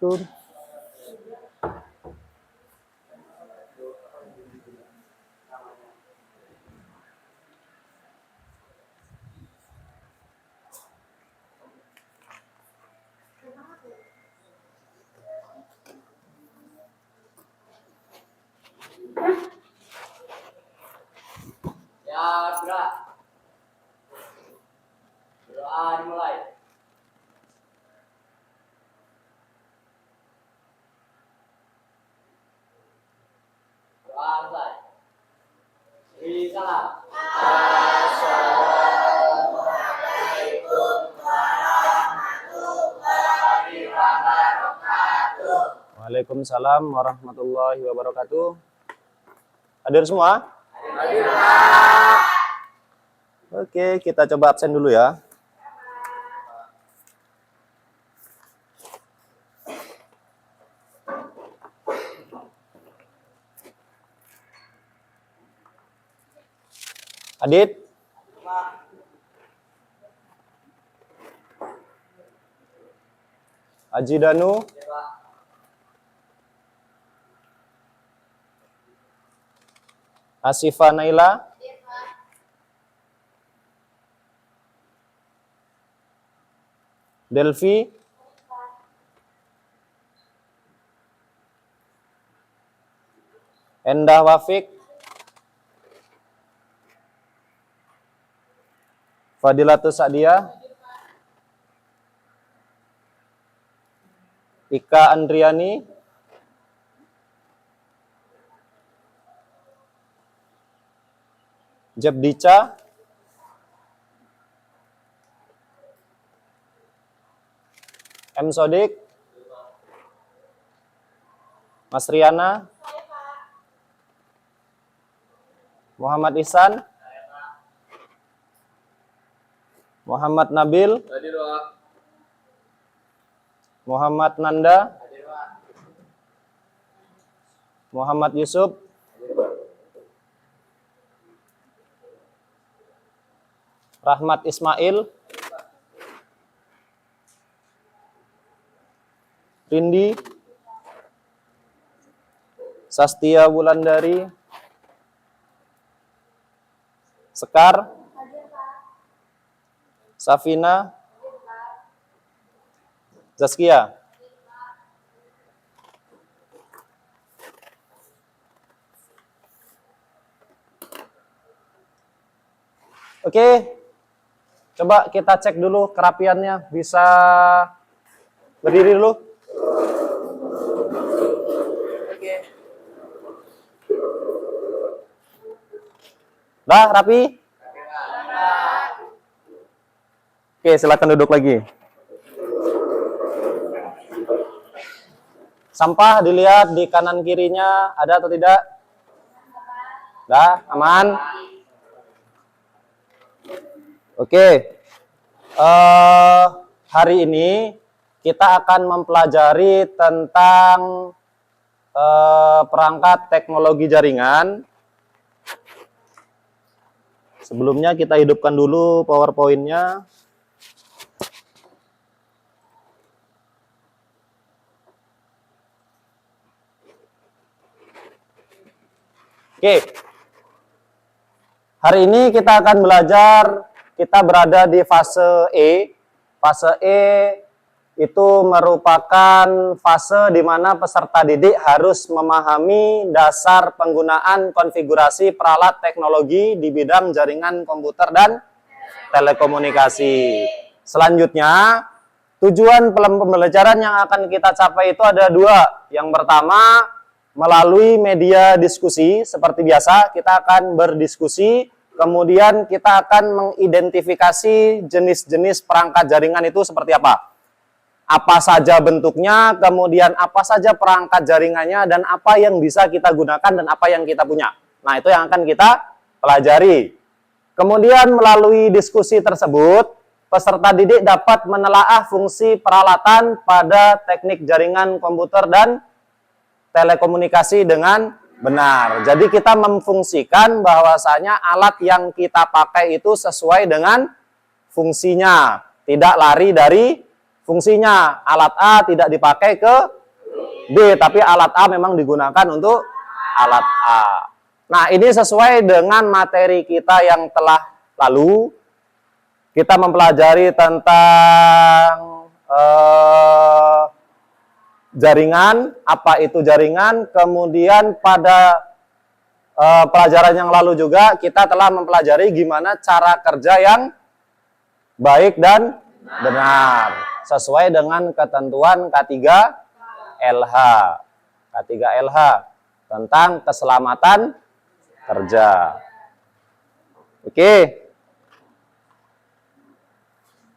wabarakatuh. Ya, gerak. Doa dimulai. Doa mulai. Beri salam. Assalamualaikum warahmatullahi wabarakatuh. Waalaikumsalam warahmatullahi wabarakatuh. Hadir semua? Hadir, Pak. Oke, kita coba absen dulu ya. Adit? Aji Danu? Ya, Pak. Asifa Naila? Delvi? Endah Wafik? Fadilatus Sadia? Ika Andriani? Jebdica? M. Sodik? Mas Riana? Muhammad Ihsan? Muhammad Nabil? Hadir, Pak. Muhammad Nanda? Hadir, Pak. Muhammad Yusuf? Rahmat Ismail? Rindi? Sastia Wulandari? Sekar? Safina? Zaskia? Oke, coba kita cek dulu kerapiannya. Bisa berdiri dulu. Oke. Dah, rapi? Oke, silakan duduk lagi. Sampah dilihat di kanan kirinya ada atau tidak? Dah, aman? Oke. Hari ini kita akan mempelajari tentang perangkat teknologi jaringan. Sebelumnya kita hidupkan dulu PowerPoint-nya. Oke. Hari ini kita akan belajar, kita berada di fase E. Fase E itu merupakan fase di mana peserta didik harus memahami dasar penggunaan konfigurasi peralat teknologi di bidang jaringan komputer dan telekomunikasi. Selanjutnya, tujuan pembelajaran yang akan kita capai itu ada dua. Yang pertama, melalui media diskusi, seperti biasa kita akan berdiskusi, kemudian kita akan mengidentifikasi jenis-jenis perangkat jaringan itu seperti apa saja bentuknya, kemudian apa saja perangkat jaringannya, dan apa yang bisa kita gunakan dan apa yang kita punya. Nah, itu yang akan kita pelajari. Kemudian melalui diskusi tersebut, peserta didik dapat menelaah fungsi peralatan pada teknik jaringan komputer dan telekomunikasi dengan benar. Jadi kita memfungsikan bahwasanya alat yang kita pakai itu sesuai dengan fungsinya, tidak lari dari fungsinya alat A tidak dipakai ke B, tapi alat A memang digunakan untuk alat A. Nah, ini sesuai dengan materi kita yang telah lalu. Kita mempelajari tentang jaringan, apa itu jaringan. Kemudian pada pelajaran yang lalu juga kita telah mempelajari gimana cara kerja yang baik dan benar sesuai dengan ketentuan K3LH. K3LH tentang keselamatan kerja. Oke.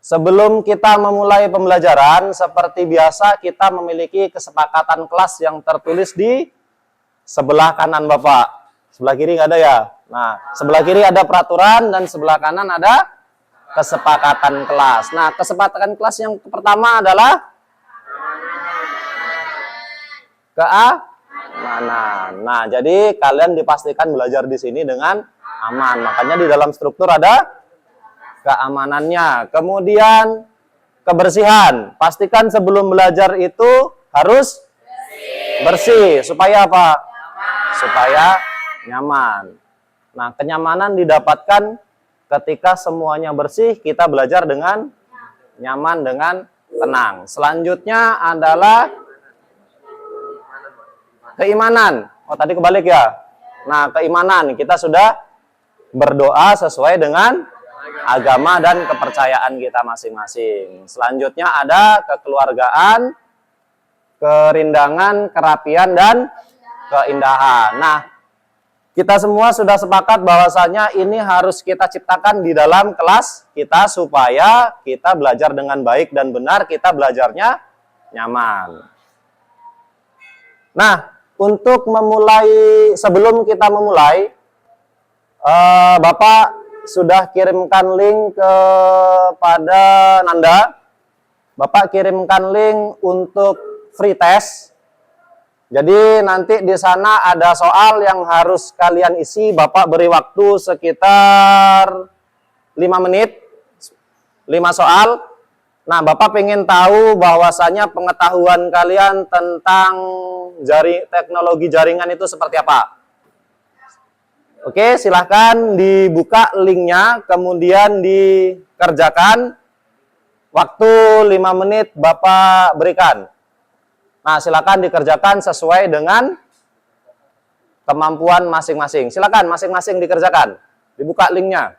Sebelum kita memulai pembelajaran, seperti biasa kita memiliki kesepakatan kelas yang tertulis di sebelah kanan Bapak. Sebelah kiri nggak ada ya? Nah, sebelah kiri ada peraturan dan sebelah kanan ada kesepakatan kelas. Nah, kesepakatan kelas yang pertama adalah keamanan. Nah, jadi kalian dipastikan belajar di sini dengan aman. Makanya di dalam struktur ada keamanannya. Kemudian kebersihan. Pastikan sebelum belajar itu harus bersih. Supaya apa? Supaya nyaman. Nah, kenyamanan didapatkan ketika semuanya bersih, kita belajar dengan nyaman, dengan tenang. Selanjutnya adalah keimanan. Oh, tadi kebalik ya. Nah, keimanan. Kita sudah berdoa sesuai dengan agama dan kepercayaan kita masing-masing. Selanjutnya ada kekeluargaan, kerindangan, kerapian, dan keindahan. Nah, kita semua sudah sepakat bahwasanya ini harus kita ciptakan di dalam kelas kita supaya kita belajar dengan baik dan benar, kita belajarnya nyaman. Nah, untuk memulai, sebelum kita memulai, Bapak sudah kirimkan link kepada Nanda. Bapak kirimkan link untuk free test. Jadi nanti di sana ada soal yang harus kalian isi. Bapak beri waktu sekitar 5 menit, 5 soal. Nah, Bapak pengen tahu bahwasanya pengetahuan kalian tentang teknologi jaringan itu seperti apa. Oke, silahkan dibuka linknya, kemudian dikerjakan. Waktu 5 menit Bapak berikan. Nah, silakan dikerjakan sesuai dengan kemampuan masing-masing. Silakan masing-masing dikerjakan. Dibuka linknya.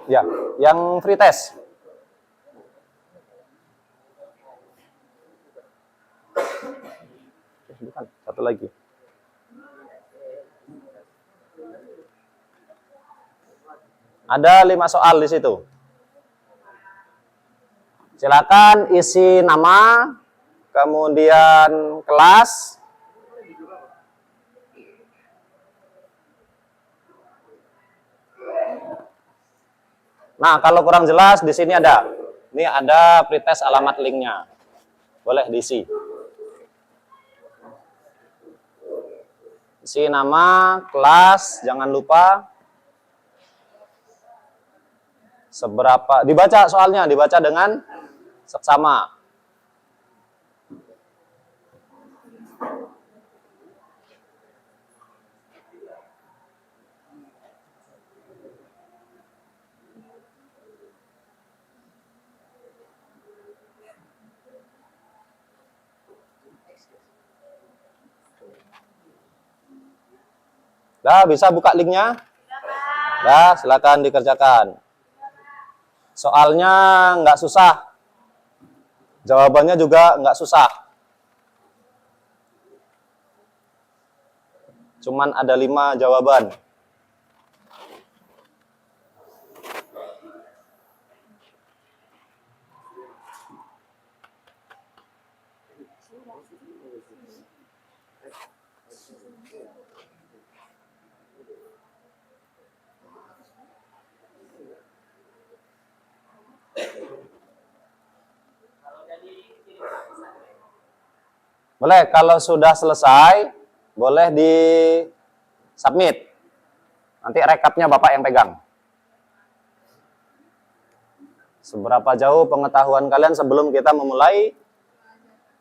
Ya, yang free test. Bukan, satu lagi. Ada 5 soal di situ. Silakan isi nama, kemudian kelas. Nah, kalau kurang jelas di sini ada. Ini ada pretest alamat linknya. Boleh diisi. Isi nama, kelas, jangan lupa. Seberapa, dibaca soalnya, dibaca dengan seksama. Dah, bisa buka linknya? Dah, silakan dikerjakan. Soalnya nggak susah. Jawabannya juga nggak susah. Cuman ada 5 jawaban. Boleh, kalau sudah selesai, boleh di submit. Nanti rekapnya Bapak yang pegang. Seberapa jauh pengetahuan kalian sebelum kita memulai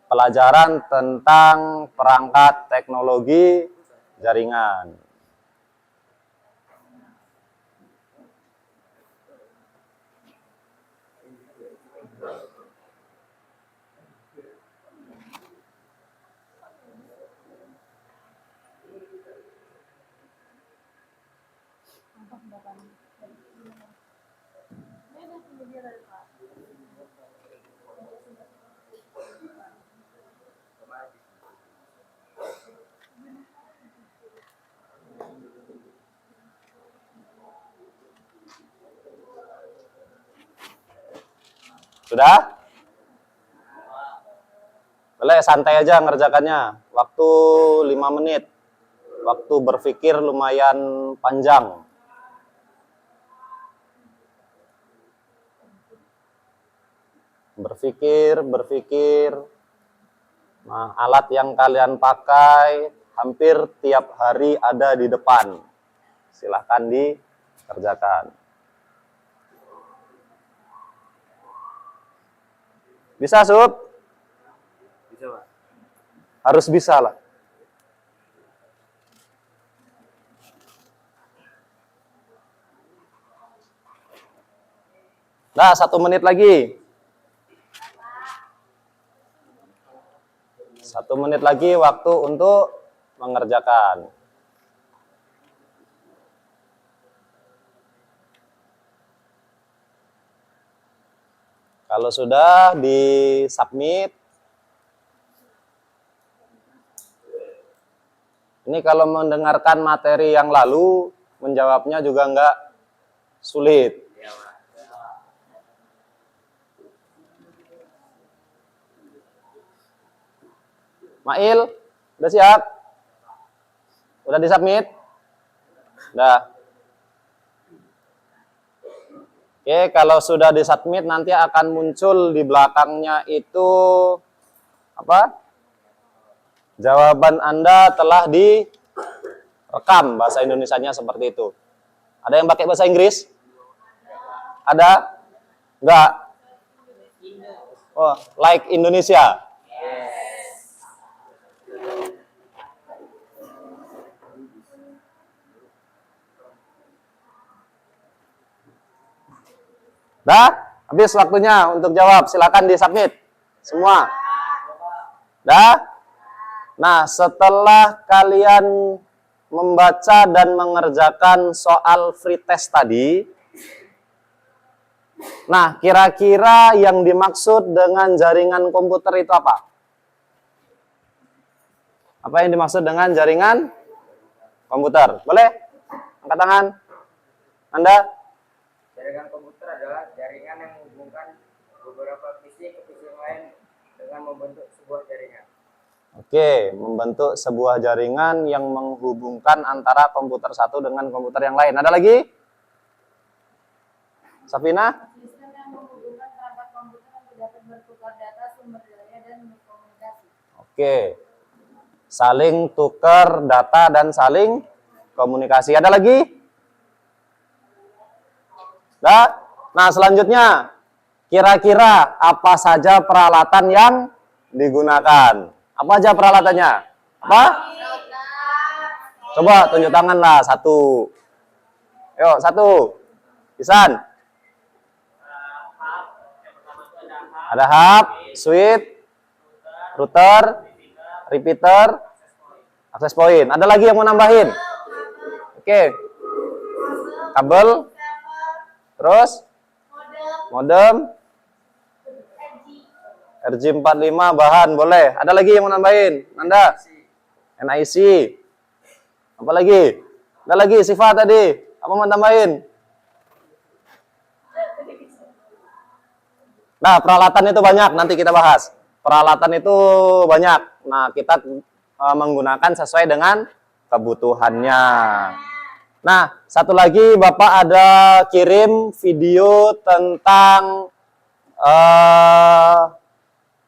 pelajaran tentang perangkat teknologi jaringan? Sudah? Boleh santai aja ngerjakannya. Waktu 5 menit. Waktu berpikir lumayan panjang. Berpikir. Nah, alat yang kalian pakai hampir tiap hari ada di depan. Silahkan dikerjakan. Bisa, Sub? Bisa, Pak. Harus bisa lah. Nah, 1 menit lagi. 1 menit lagi waktu untuk mengerjakan. Kalau sudah di-submit, ini kalau mendengarkan materi yang lalu, menjawabnya juga nggak sulit. Mail, udah siap? Udah di-submit? Udah. Oke, kalau sudah di-submit nanti akan muncul di belakangnya itu apa? Jawaban Anda telah direkam, bahasa Indonesianya seperti itu. Ada yang pakai bahasa Inggris? Ada? Enggak? Oh, like Indonesia. Dah? Habis waktunya untuk jawab. Silakan di-submit. Semua. Dah? Nah, setelah kalian membaca dan mengerjakan soal free test tadi, nah, kira-kira yang dimaksud dengan jaringan komputer itu apa? Apa yang dimaksud dengan jaringan komputer? Boleh? Angkat tangan. Anda? Jaringan komputer adalah jaringan yang menghubungkan beberapa PC ke PC lain dengan membentuk sebuah jaringan. Oke, membentuk sebuah jaringan yang menghubungkan antara komputer satu dengan komputer yang lain. Ada lagi? Safina? Sistem yang menghubungkan perangkat komputer untuk dapat bertukar data, sumber daya, dan berkomunikasi. Oke. Saling tukar data dan saling komunikasi. Ada lagi? Nah, selanjutnya, kira-kira apa saja peralatan yang digunakan? Apa aja peralatannya? Apa? Coba tunjuk tangan lah, satu. Yuk, satu. Isan. Ada hub, switch, router, repeater, access point. Ada lagi yang mau nambahin? Oke. Kabel. Terus modem RJ45 bahan boleh. Ada lagi yang mau nambahin? Nanda? NIC. Apa lagi? Ada lagi Siva tadi. Apa mau tambahin? Nah, peralatan itu banyak, nanti kita bahas. Peralatan itu banyak. Nah, kita menggunakan sesuai dengan kebutuhannya. Nah, satu lagi Bapak ada kirim video tentang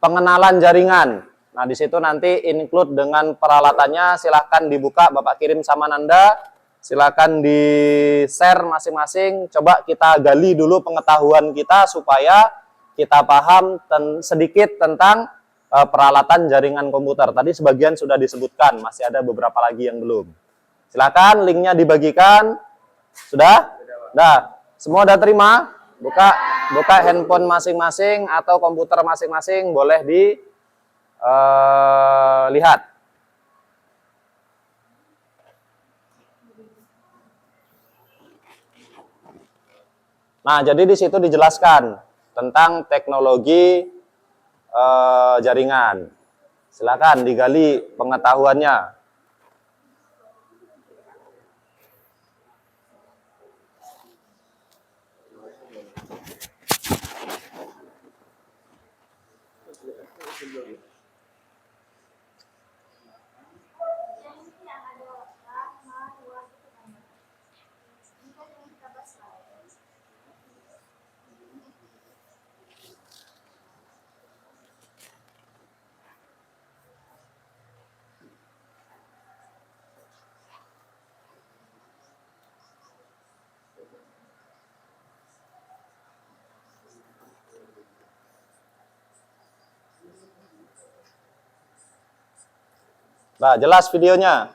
pengenalan jaringan. Nah, di situ nanti include dengan peralatannya, silahkan dibuka, Bapak kirim sama Nanda, silahkan di-share masing-masing, coba kita gali dulu pengetahuan kita supaya kita paham sedikit tentang peralatan jaringan komputer. Tadi sebagian sudah disebutkan, masih ada beberapa lagi yang belum. Silahkan linknya dibagikan. Sudah? Nah, semua udah terima? Buka handphone masing-masing atau komputer masing-masing, boleh lihat. Nah, jadi di situ dijelaskan tentang teknologi jaringan. Silakan digali pengetahuannya. Nah, jelas videonya.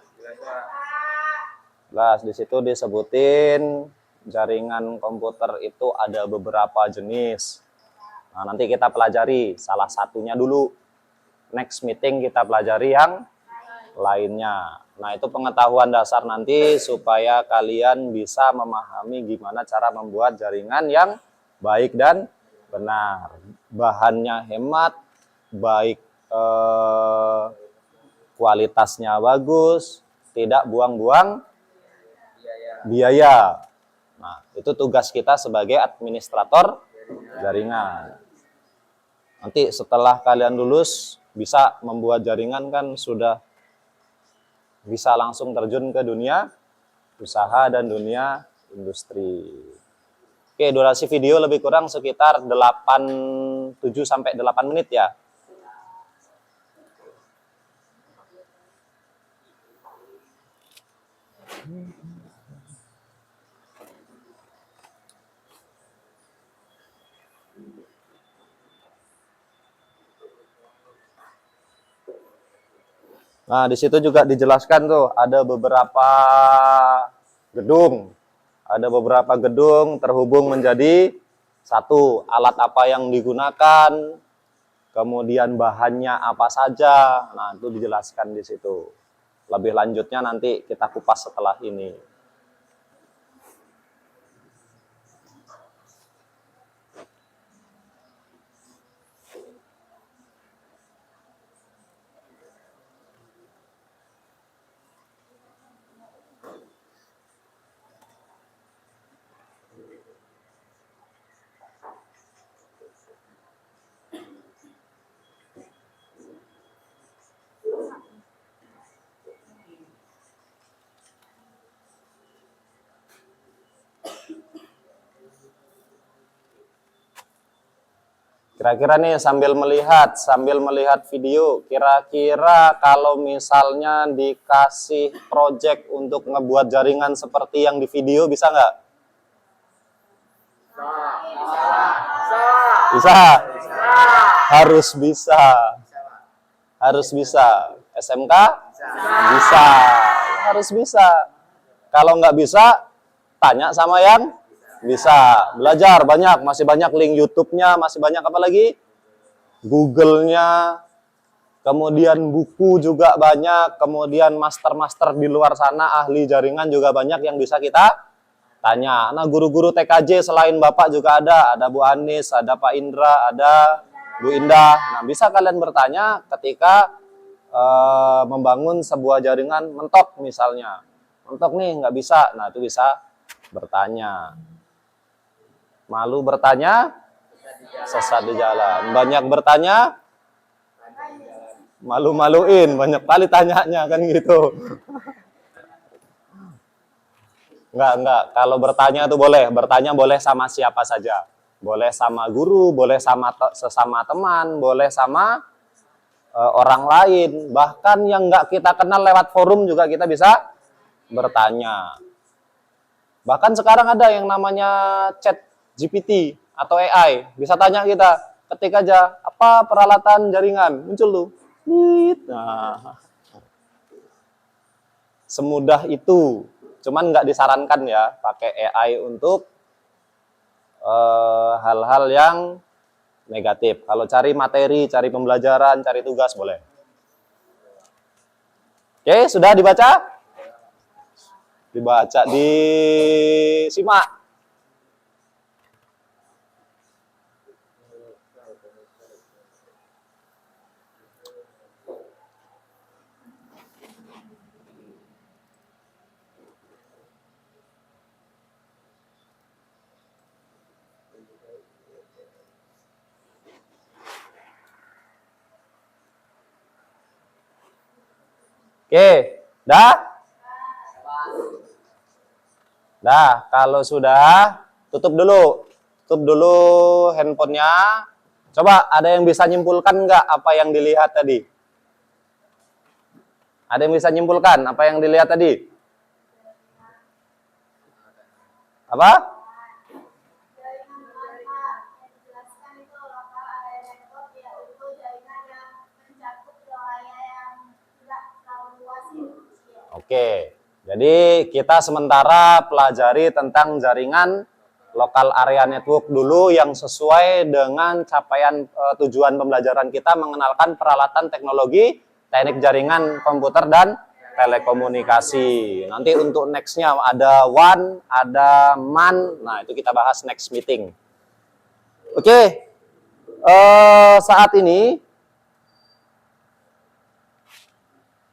Jelas, di situ disebutin jaringan komputer itu ada beberapa jenis. Nah, nanti kita pelajari salah satunya dulu. Next meeting kita pelajari yang lainnya. Nah, itu pengetahuan dasar nanti supaya kalian bisa memahami gimana cara membuat jaringan yang baik dan benar. Bahannya hemat, baik kualitasnya bagus, tidak buang-buang biaya. Nah, itu tugas kita sebagai administrator jaringan. Nanti setelah kalian lulus, bisa membuat jaringan kan sudah bisa langsung terjun ke dunia usaha dan dunia industri. Oke, durasi video lebih kurang sekitar 7-8 menit ya. Nah, di situ juga dijelaskan tuh ada beberapa gedung. Ada beberapa gedung terhubung menjadi satu. Alat apa yang digunakan, kemudian bahannya apa saja. Nah, itu dijelaskan di situ. Lebih lanjutnya nanti kita kupas setelah ini. Kira-kira nih sambil melihat video, kira-kira kalau misalnya dikasih project untuk ngebuat jaringan seperti yang di video, bisa nggak? Bisa. Harus bisa. Harus bisa. SMK? Bisa. Harus bisa. Kalau nggak bisa, tanya sama yang bisa. Belajar banyak, masih banyak link YouTube-nya, masih banyak apa lagi? Google-nya, kemudian buku juga banyak, kemudian master-master di luar sana, ahli jaringan juga banyak yang bisa kita tanya. Nah, guru-guru TKJ selain Bapak juga ada Bu Anis, ada Pak Indra, ada Bu Indah. Nah, bisa kalian bertanya ketika membangun sebuah jaringan mentok misalnya. Mentok nih, nggak bisa. Nah, itu bisa bertanya. Malu bertanya, sesat di jalan. Banyak bertanya, malu-maluin. Banyak kali tanyanya kan gitu. Enggak. Kalau bertanya itu boleh. Bertanya boleh sama siapa saja. Boleh sama guru, boleh sama sesama teman, boleh sama orang lain, bahkan yang nggak kita kenal lewat forum juga kita bisa bertanya. Bahkan sekarang ada yang namanya chat GPT atau AI, bisa tanya kita, ketik aja apa peralatan jaringan, muncul tuh. Nah, semudah itu. Cuman nggak disarankan ya pakai AI untuk hal-hal yang negatif. Kalau cari materi, cari pembelajaran, cari tugas boleh. Oke, sudah dibaca? Dibaca, disimak. Oke, dah? Dah, kalau sudah, tutup dulu. Tutup dulu handphonenya. Coba, ada yang bisa nyimpulkan nggak apa yang dilihat tadi? Ada yang bisa nyimpulkan apa yang dilihat tadi? Apa? Oke, jadi kita sementara pelajari tentang jaringan lokal area network dulu yang sesuai dengan capaian tujuan pembelajaran kita mengenalkan peralatan teknologi, teknik jaringan komputer dan telekomunikasi. Nanti untuk next-nya ada WAN, ada MAN, nah itu kita bahas next meeting. Oke, saat ini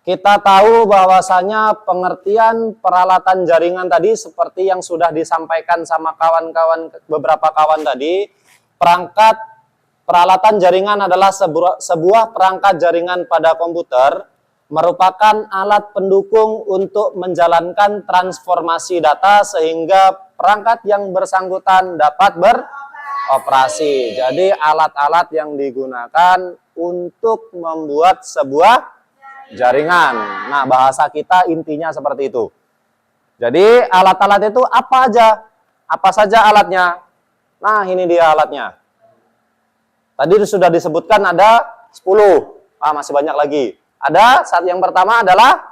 kita tahu bahwasanya pengertian peralatan jaringan tadi seperti yang sudah disampaikan sama kawan-kawan, beberapa kawan tadi, peralatan jaringan adalah sebuah perangkat jaringan pada komputer, merupakan alat pendukung untuk menjalankan transformasi data sehingga perangkat yang bersangkutan dapat beroperasi. Jadi alat-alat yang digunakan untuk membuat sebuah jaringan. Nah, bahasa kita intinya seperti itu. Jadi, alat-alat itu apa aja? Apa saja alatnya? Nah, ini dia alatnya. Tadi sudah disebutkan ada 10. Masih banyak lagi. Ada, saat yang pertama adalah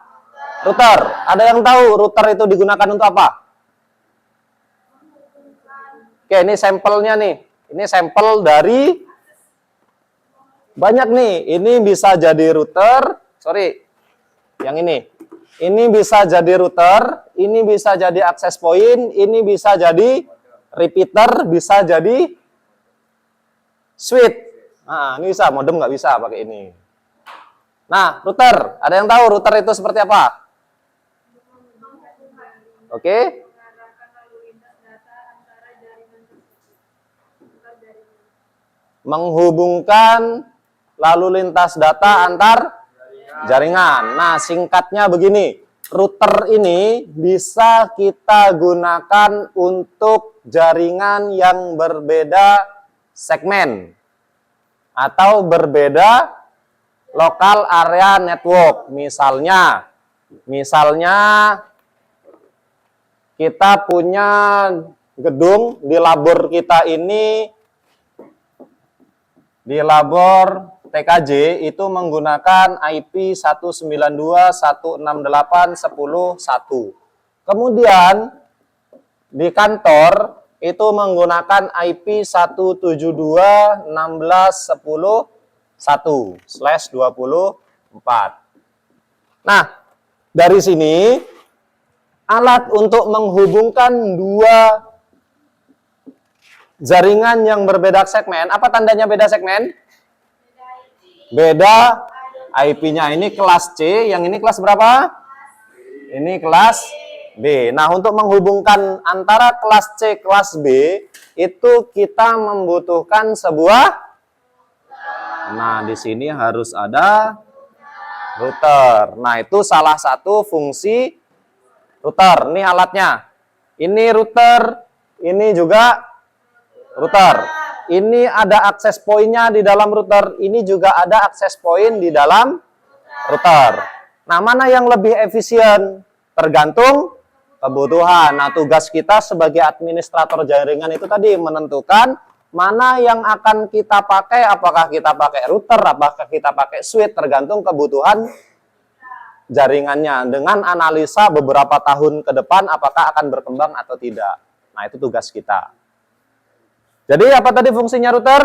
router. Ada yang tahu router itu digunakan untuk apa? Oke, ini sampelnya nih. Ini sampel dari banyak nih. Ini bisa jadi router. Sorry, yang ini. Ini bisa jadi router, ini bisa jadi access point, ini bisa jadi repeater, bisa jadi switch. Nah, ini bisa, modem nggak bisa pakai ini. Nah, router. Ada yang tahu router itu seperti apa? Oke. Menghubungkan lalu lintas data antar jaringan. Nah, singkatnya begini. Router ini bisa kita gunakan untuk jaringan yang berbeda segmen atau berbeda lokal area network. Misalnya kita punya gedung di labor kita ini, di labor TKJ itu menggunakan IP 192.168.10.1. Kemudian di kantor itu menggunakan IP 172.16.10.1/24. Nah, dari sini alat untuk menghubungkan dua jaringan yang berbeda segmen, apa tandanya beda segmen? Beda IP-nya. Ini kelas C, yang ini kelas berapa? Ini kelas B. Nah, untuk menghubungkan antara kelas C, kelas B, itu kita membutuhkan sebuah, nah, di sini harus ada router. Nah, itu salah satu fungsi router. Ini alatnya. Ini router, ini juga router. Ini ada akses poinnya di dalam router. Ini juga ada akses poin di dalam router. Nah, mana yang lebih efisien? Tergantung kebutuhan. Nah, tugas kita sebagai administrator jaringan itu tadi menentukan mana yang akan kita pakai. Apakah kita pakai router, apakah kita pakai switch, tergantung kebutuhan jaringannya. Dengan analisa beberapa tahun ke depan apakah akan berkembang atau tidak. Nah, itu tugas kita. Jadi apa tadi fungsinya router?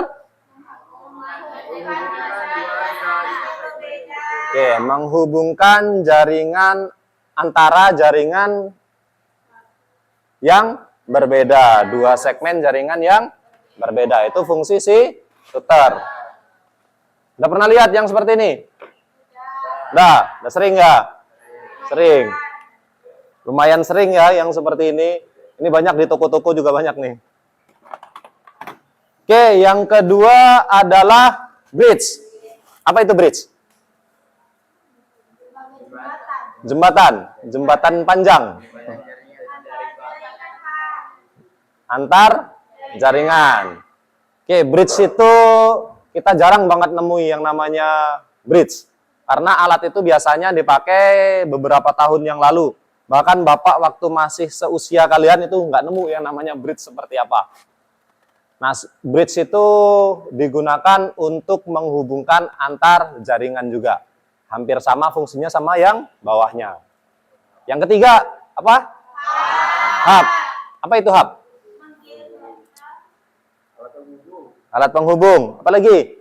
Oke, menghubungkan jaringan antara jaringan yang berbeda. Dua segmen jaringan yang berbeda. Itu fungsi si router. Udah pernah lihat yang seperti ini? Udah sering nggak? Sering. Lumayan sering ya yang seperti ini. Ini banyak di toko-toko juga banyak nih. Oke, yang kedua adalah bridge. Apa itu bridge? Jembatan panjang. Antar jaringan. Oke, bridge itu kita jarang banget nemui yang namanya bridge. Karena alat itu biasanya dipakai beberapa tahun yang lalu. Bahkan Bapak waktu masih seusia kalian itu nggak nemu yang namanya bridge seperti apa. Nah, bridge itu digunakan untuk menghubungkan antar jaringan juga. Hampir sama fungsinya sama yang bawahnya. Yang ketiga, apa? Hub. Apa itu hub? Alat penghubung. Apa lagi?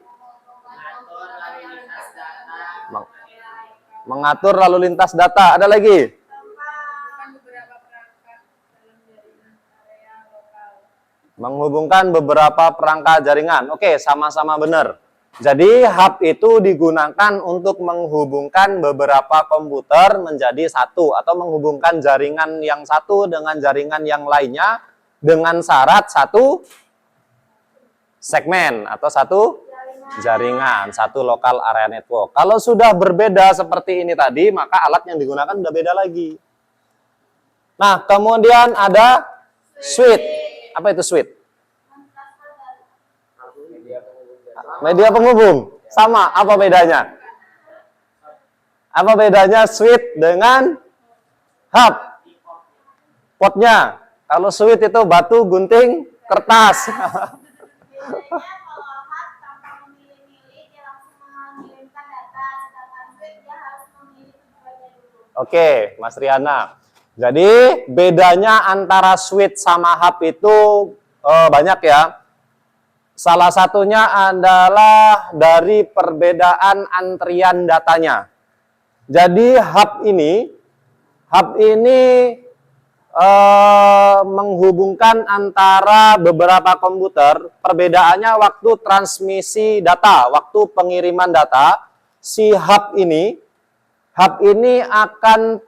Mengatur lalu lintas data. Ada lagi? Menghubungkan beberapa perangkat jaringan. Oke, sama-sama benar. Jadi hub itu digunakan untuk menghubungkan beberapa komputer menjadi satu atau menghubungkan jaringan yang satu dengan jaringan yang lainnya dengan syarat satu segmen atau satu jaringan, satu local area network. Kalau sudah berbeda seperti ini tadi, maka alat yang digunakan sudah beda lagi. Nah, kemudian ada switch. Apa itu switch? Media penghubung. Sama, apa bedanya? Apa bedanya switch dengan hub? Potnya. Kalau switch itu batu, gunting, kertas. Oke, Mas Riana. Jadi bedanya antara switch sama hub itu banyak ya. Salah satunya adalah dari perbedaan antrian datanya. Jadi hub ini menghubungkan antara beberapa komputer. Perbedaannya waktu transmisi data, waktu pengiriman data. Si hub ini akan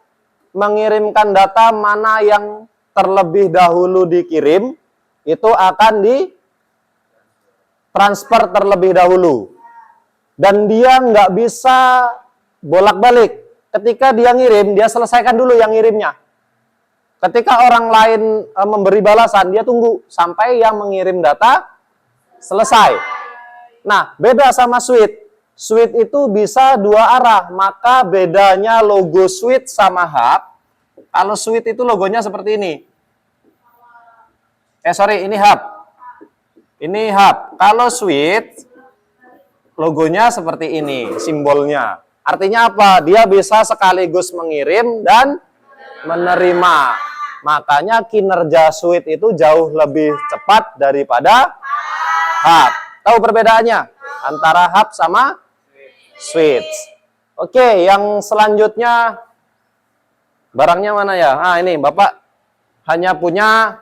mengirimkan data mana yang terlebih dahulu dikirim, itu akan ditransfer terlebih dahulu. Dan dia nggak bisa bolak-balik. Ketika dia ngirim, dia selesaikan dulu yang ngirimnya. Ketika orang lain memberi balasan, dia tunggu sampai yang mengirim data selesai. Nah, beda sama switch. Switch itu bisa dua arah, maka bedanya logo switch sama hub. Kalau switch itu logonya seperti ini. Ini hub. Ini hub. Kalau switch, logonya seperti ini, simbolnya. Artinya apa? Dia bisa sekaligus mengirim dan menerima. Makanya kinerja switch itu jauh lebih cepat daripada hub. Tahu perbedaannya antara hub sama switch. Oke, yang selanjutnya barangnya mana ya? Nah, ini Bapak hanya punya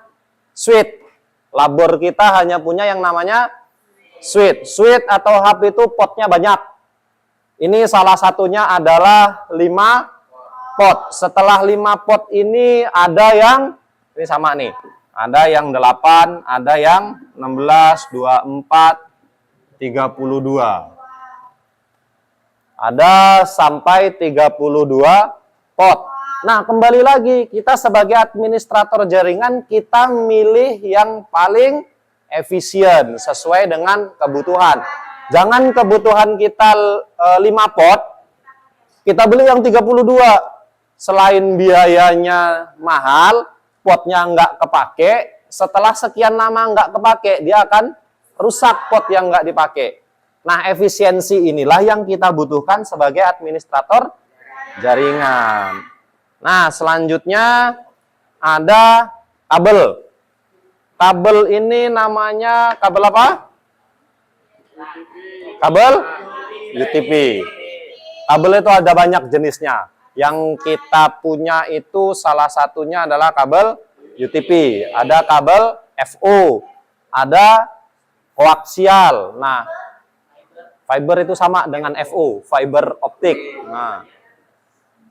switch. Labor kita hanya punya yang namanya switch. Switch atau hub itu potnya banyak. Ini salah satunya adalah 5 pot. Setelah 5 pot ini ada yang ini sama nih. Ada yang 8, ada yang 16, 24, 32. Ada sampai 32 pot. Nah, kembali lagi, kita sebagai administrator jaringan, kita milih yang paling efisien, sesuai dengan kebutuhan. Jangan kebutuhan kita 5 pot, kita beli yang 32. Selain biayanya mahal, potnya nggak kepake, setelah sekian lama nggak kepake, dia akan rusak pot yang nggak dipakai. Nah, efisiensi inilah yang kita butuhkan sebagai administrator jaringan. Nah, selanjutnya ada kabel. Kabel ini namanya kabel apa? Kabel UTP. Kabel itu ada banyak jenisnya. Yang kita punya itu salah satunya adalah kabel UTP. Ada kabel FO. Ada koaksial. Nah, fiber itu sama dengan FO, fiber optik. Nah,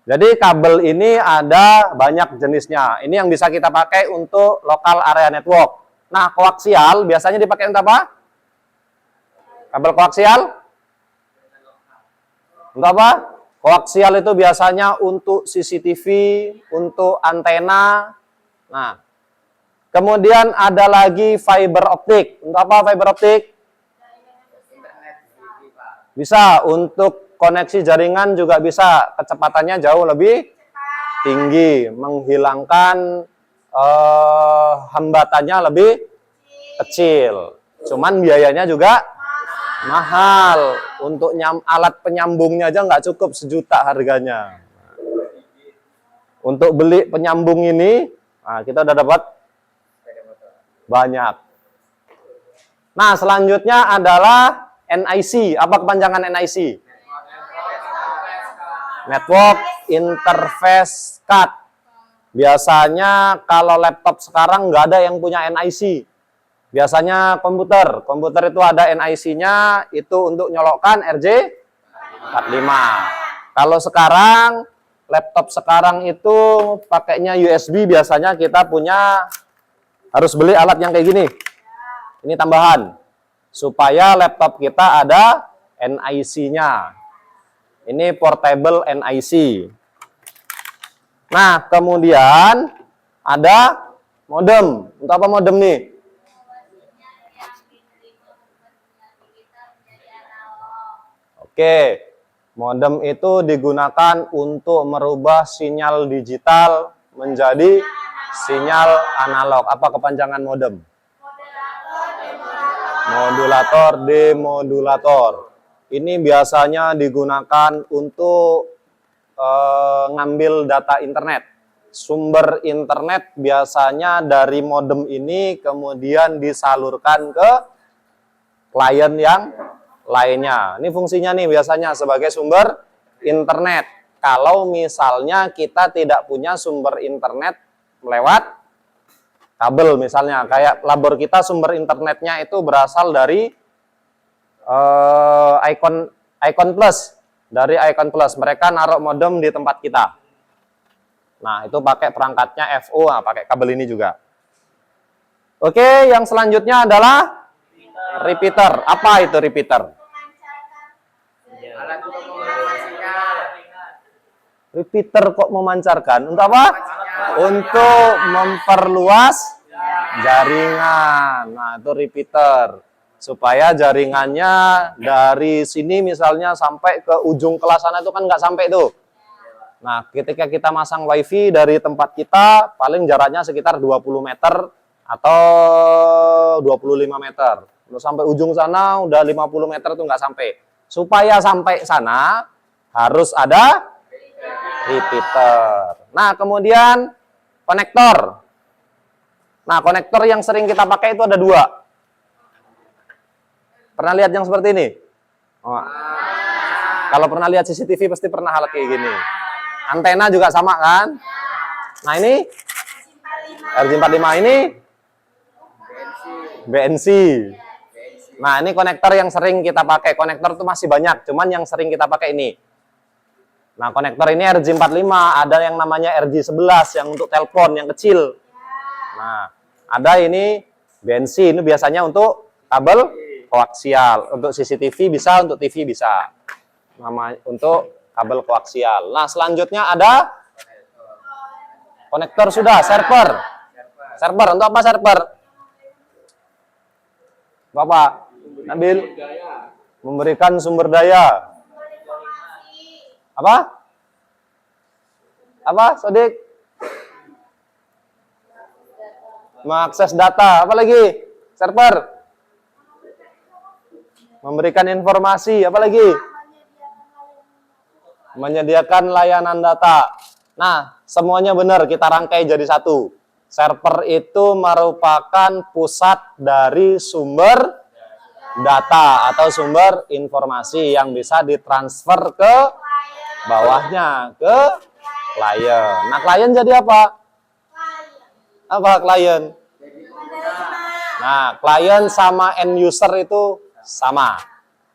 jadi kabel ini ada banyak jenisnya. Ini yang bisa kita pakai untuk local area network. Nah, koaksial biasanya dipakai untuk apa? Kabel koaksial? Untuk apa? Koaksial itu biasanya untuk CCTV, untuk antena. Nah, kemudian ada lagi fiber optik. Untuk apa fiber optik? Bisa untuk koneksi jaringan juga bisa. Kecepatannya jauh lebih tinggi, menghilangkan hambatannya lebih kecil. Cuman biayanya juga mahal. Untuk alat penyambungnya aja nggak cukup 1 juta harganya. Untuk beli penyambung ini, nah kita udah dapat banyak. Nah, selanjutnya adalah NIC. Apa kepanjangan NIC? Network Interface Card. Biasanya kalau laptop sekarang nggak ada yang punya NIC. Biasanya komputer. Komputer itu ada NIC-nya, itu untuk nyolokkan RJ45. Kalau sekarang, laptop sekarang itu pakainya USB, biasanya kita punya, harus beli alat yang kayak gini. Ini tambahan. Supaya laptop kita ada NIC-nya. Ini portable NIC. Nah, kemudian ada modem. Untuk apa modem nih? Oke, modem itu digunakan untuk merubah sinyal digital menjadi sinyal analog. Apa kepanjangan modem? Modulator, demodulator. Ini biasanya digunakan untuk ngambil data internet. Sumber internet biasanya dari modem ini kemudian disalurkan ke klien yang lainnya. Ini fungsinya nih biasanya sebagai sumber internet. Kalau misalnya kita tidak punya sumber internet lewat kabel misalnya, kayak labor kita sumber internetnya itu berasal dari Icon Plus. Dari Icon Plus, mereka naruh modem di tempat kita. Nah, itu pakai perangkatnya FO, nah, pakai kabel ini juga. Oke, yang selanjutnya adalah repeater. Apa itu repeater? Alat untuk memancarkan sinyal. Repeater kok memancarkan? Untuk apa? Untuk memperluas jaringan. Nah, itu repeater. Supaya jaringannya dari sini misalnya sampai ke ujung kelas sana itu kan nggak sampai tuh. Nah, ketika kita masang wifi dari tempat kita, paling jaraknya sekitar 20 meter atau 25 meter. Lalu sampai ujung sana udah 50 meter tuh nggak sampai. Supaya sampai sana harus ada repeater. Nah, kemudian konektor. Nah, konektor yang sering kita pakai itu ada 2. Pernah lihat yang seperti ini? Oh. Kalau pernah lihat CCTV pasti pernah hal kayak gini. Antena juga sama kan? Nah, ini RJ45 ini BNC. Nah, ini konektor yang sering kita pakai. Konektor itu masih banyak, cuman yang sering kita pakai ini. Nah, konektor ini RJ45, ada yang namanya RJ11 yang untuk telepon yang kecil. Nah, ada ini BNC, ini biasanya untuk kabel koaksial. Untuk CCTV bisa, untuk TV bisa. Untuk kabel koaksial. Nah, selanjutnya ada konektor sudah, server. Server, untuk apa server? Bapak Nabil, memberikan sumber daya. Apa? Apa, Sodik? Mengakses data. Apa lagi? Server. Memberikan informasi. Apa lagi? Menyediakan layanan data. Nah, semuanya benar, kita rangkai jadi satu. Server itu merupakan pusat dari sumber data atau sumber informasi yang bisa ditransfer ke bawahnya, ke klien. Nah, klien jadi apa? Apa klien? Nah, klien sama end user itu sama.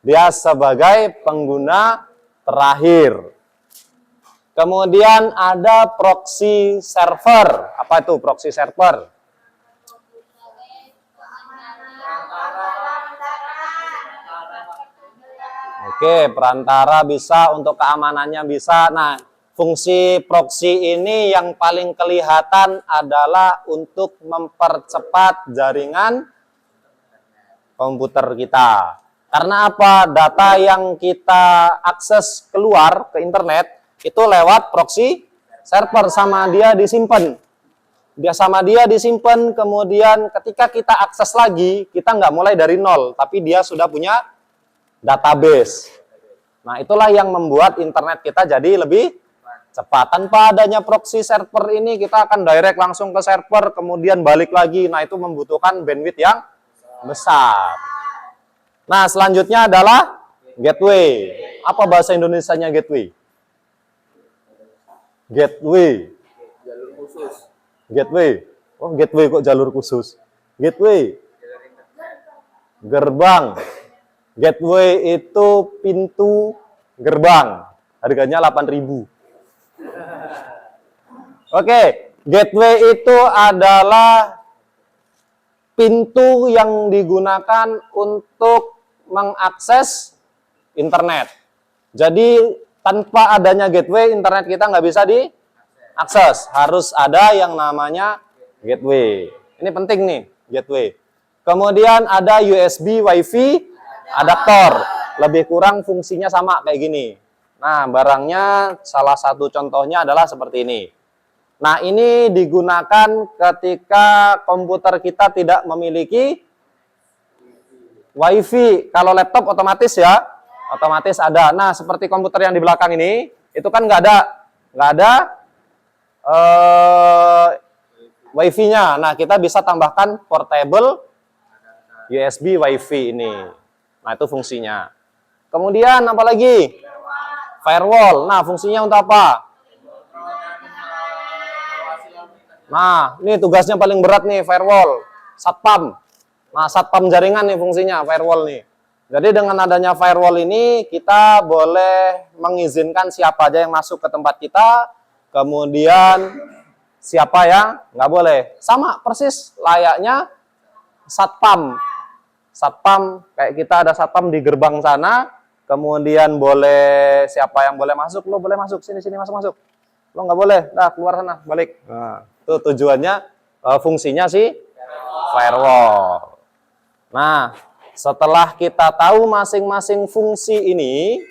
Dia sebagai pengguna terakhir. Kemudian ada proxy server. Apa itu proxy server? Oke, perantara bisa, untuk keamanannya bisa. Nah, fungsi proxy ini yang paling kelihatan adalah untuk mempercepat jaringan komputer kita. Karena apa? Data yang kita akses keluar ke internet itu lewat proxy server, sama dia disimpan. Dia disimpan, kemudian ketika kita akses lagi, kita nggak mulai dari nol, tapi dia sudah punya database. Nah, itulah yang membuat internet kita jadi lebih cepat. Tanpa adanya proxy server ini, kita akan direct langsung ke server, kemudian balik lagi. Nah, itu membutuhkan bandwidth yang besar. Nah, selanjutnya adalah gateway. Apa bahasa Indonesianya gateway? Gateway. Jalur khusus. Gateway. Oh, gateway kok jalur khusus. Gateway. Gerbang. Gateway itu pintu gerbang. Harganya 8.000. Oke, gateway itu adalah pintu yang digunakan untuk mengakses internet. Jadi tanpa adanya gateway, internet kita nggak bisa diakses. Harus ada yang namanya gateway. Ini penting nih, gateway. Kemudian ada USB, WiFi, adaptor. Lebih kurang fungsinya sama kayak gini. Nah, barangnya salah satu contohnya adalah seperti ini. Nah, ini digunakan ketika komputer kita tidak memiliki WiFi. Kalau laptop otomatis ya, otomatis ada. Nah, seperti komputer yang di belakang ini, itu kan nggak ada WiFi-nya. Nah, kita bisa tambahkan portable USB WiFi ini. Nah, itu fungsinya. Kemudian apa lagi? Firewall. Nah, fungsinya untuk apa? Nah, ini tugasnya paling berat nih, firewall. Satpam. Nah, satpam jaringan nih fungsinya, firewall nih. Jadi dengan adanya firewall ini, kita boleh mengizinkan siapa aja yang masuk ke tempat kita, kemudian siapa yang nggak boleh. Sama persis layaknya satpam. Satpam, kayak kita ada satpam di gerbang sana, kemudian boleh, siapa yang boleh masuk, lo boleh masuk, sini, masuk. Lo nggak boleh, dah keluar sana, balik. Nah, itu tujuannya, fungsinya sih firewall. Nah, setelah kita tahu masing-masing fungsi ini,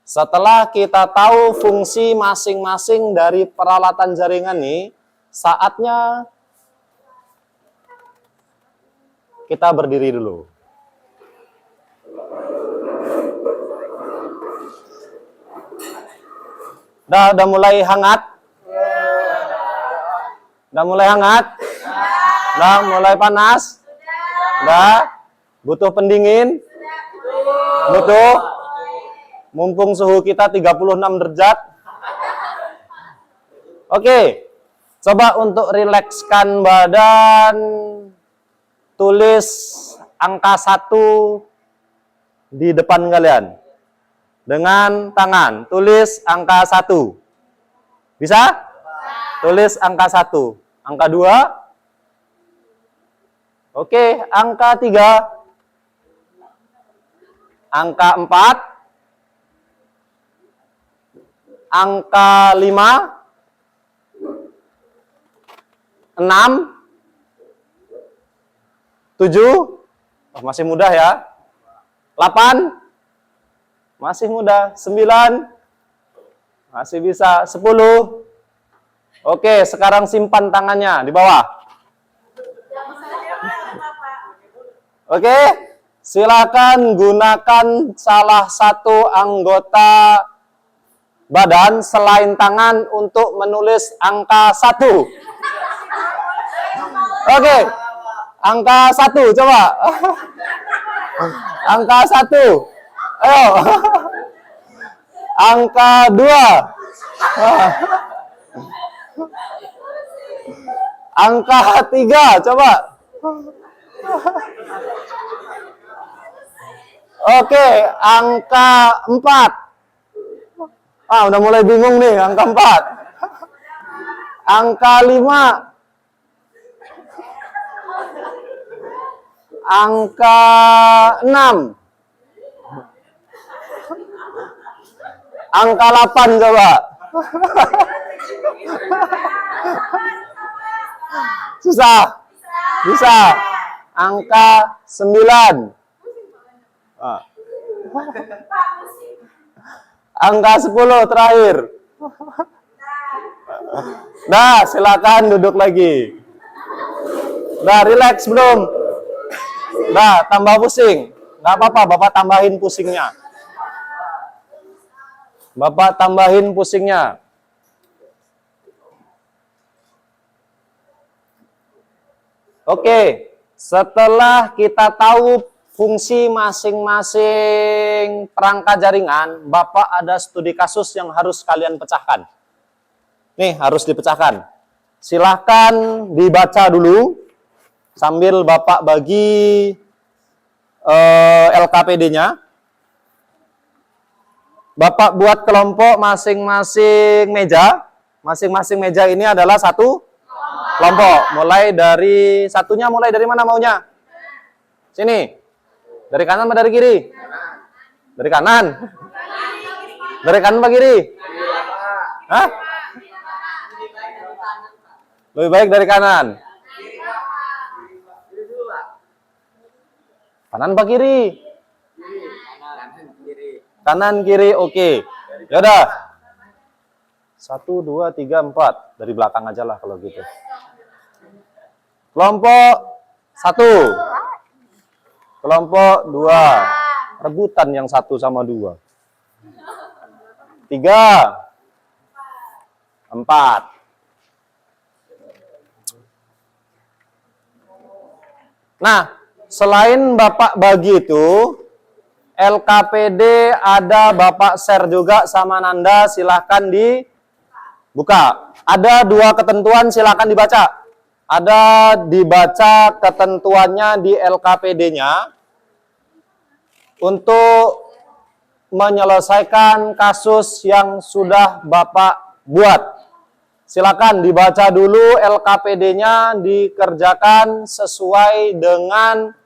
setelah kita tahu fungsi masing-masing dari peralatan jaringan ini, saatnya kita berdiri dulu. Udah mulai hangat? Udah mulai hangat? Udah mulai panas? Udah? Butuh pendingin? Butuh? Mumpung suhu kita 36 derajat. Oke. Coba untuk rilekskan badan, tulis angka 1 di depan kalian. Dengan tangan, tulis angka 1. Bisa? Tulis angka 1. Angka 2. Oke, angka 3. Angka 4. Angka 5. 6. 7. Oh, masih mudah ya. 8? Masih mudah. 9? Masih bisa. 10? Oke, sekarang simpan tangannya di bawah. Oke, silakan gunakan salah satu anggota badan selain tangan untuk menulis angka 1. Oke, angka 1 coba. Angka 1. Ayo. Angka 2. Angka 3 coba. Oke, angka 4. Udah mulai bingung nih, angka 4. Angka 5. Angka 6. Angka 8 coba. Susah. Bisa. Angka 9. Angka 10 terakhir. Nah, silakan duduk lagi. Nah, relax belum? Nah, tambah pusing. Nggak apa-apa, Bapak tambahin pusingnya. Bapak tambahin pusingnya. Oke, setelah kita tahu fungsi masing-masing perangkat jaringan, Bapak ada studi kasus yang harus kalian pecahkan. Nih, harus dipecahkan. Silahkan dibaca dulu, sambil Bapak bagi LKPD-nya. Bapak buat kelompok masing-masing meja. Masing-masing meja ini adalah satu kelompok. Mulai dari satunya, mulai dari mana maunya? Sini. Dari kanan atau dari kiri? Dari kanan. Dari kanan atau kiri? Hah? Lebih baik dari kanan. Kanan apa kiri? Kanan kiri, oke. Yaudah. 1, 2, 3, 4. Dari belakang aja lah kalau gitu. Kelompok 1. Kelompok 2. Rebutan yang 1 sama 2. 3. 4. Nah, selain Bapak bagi itu, LKPD ada Bapak share juga sama Nanda, silahkan dibuka. Ada 2 ketentuan, silahkan dibaca. Ada dibaca ketentuannya di LKPD-nya untuk menyelesaikan kasus yang sudah Bapak buat. Silakan dibaca dulu LKPD-nya, dikerjakan sesuai dengan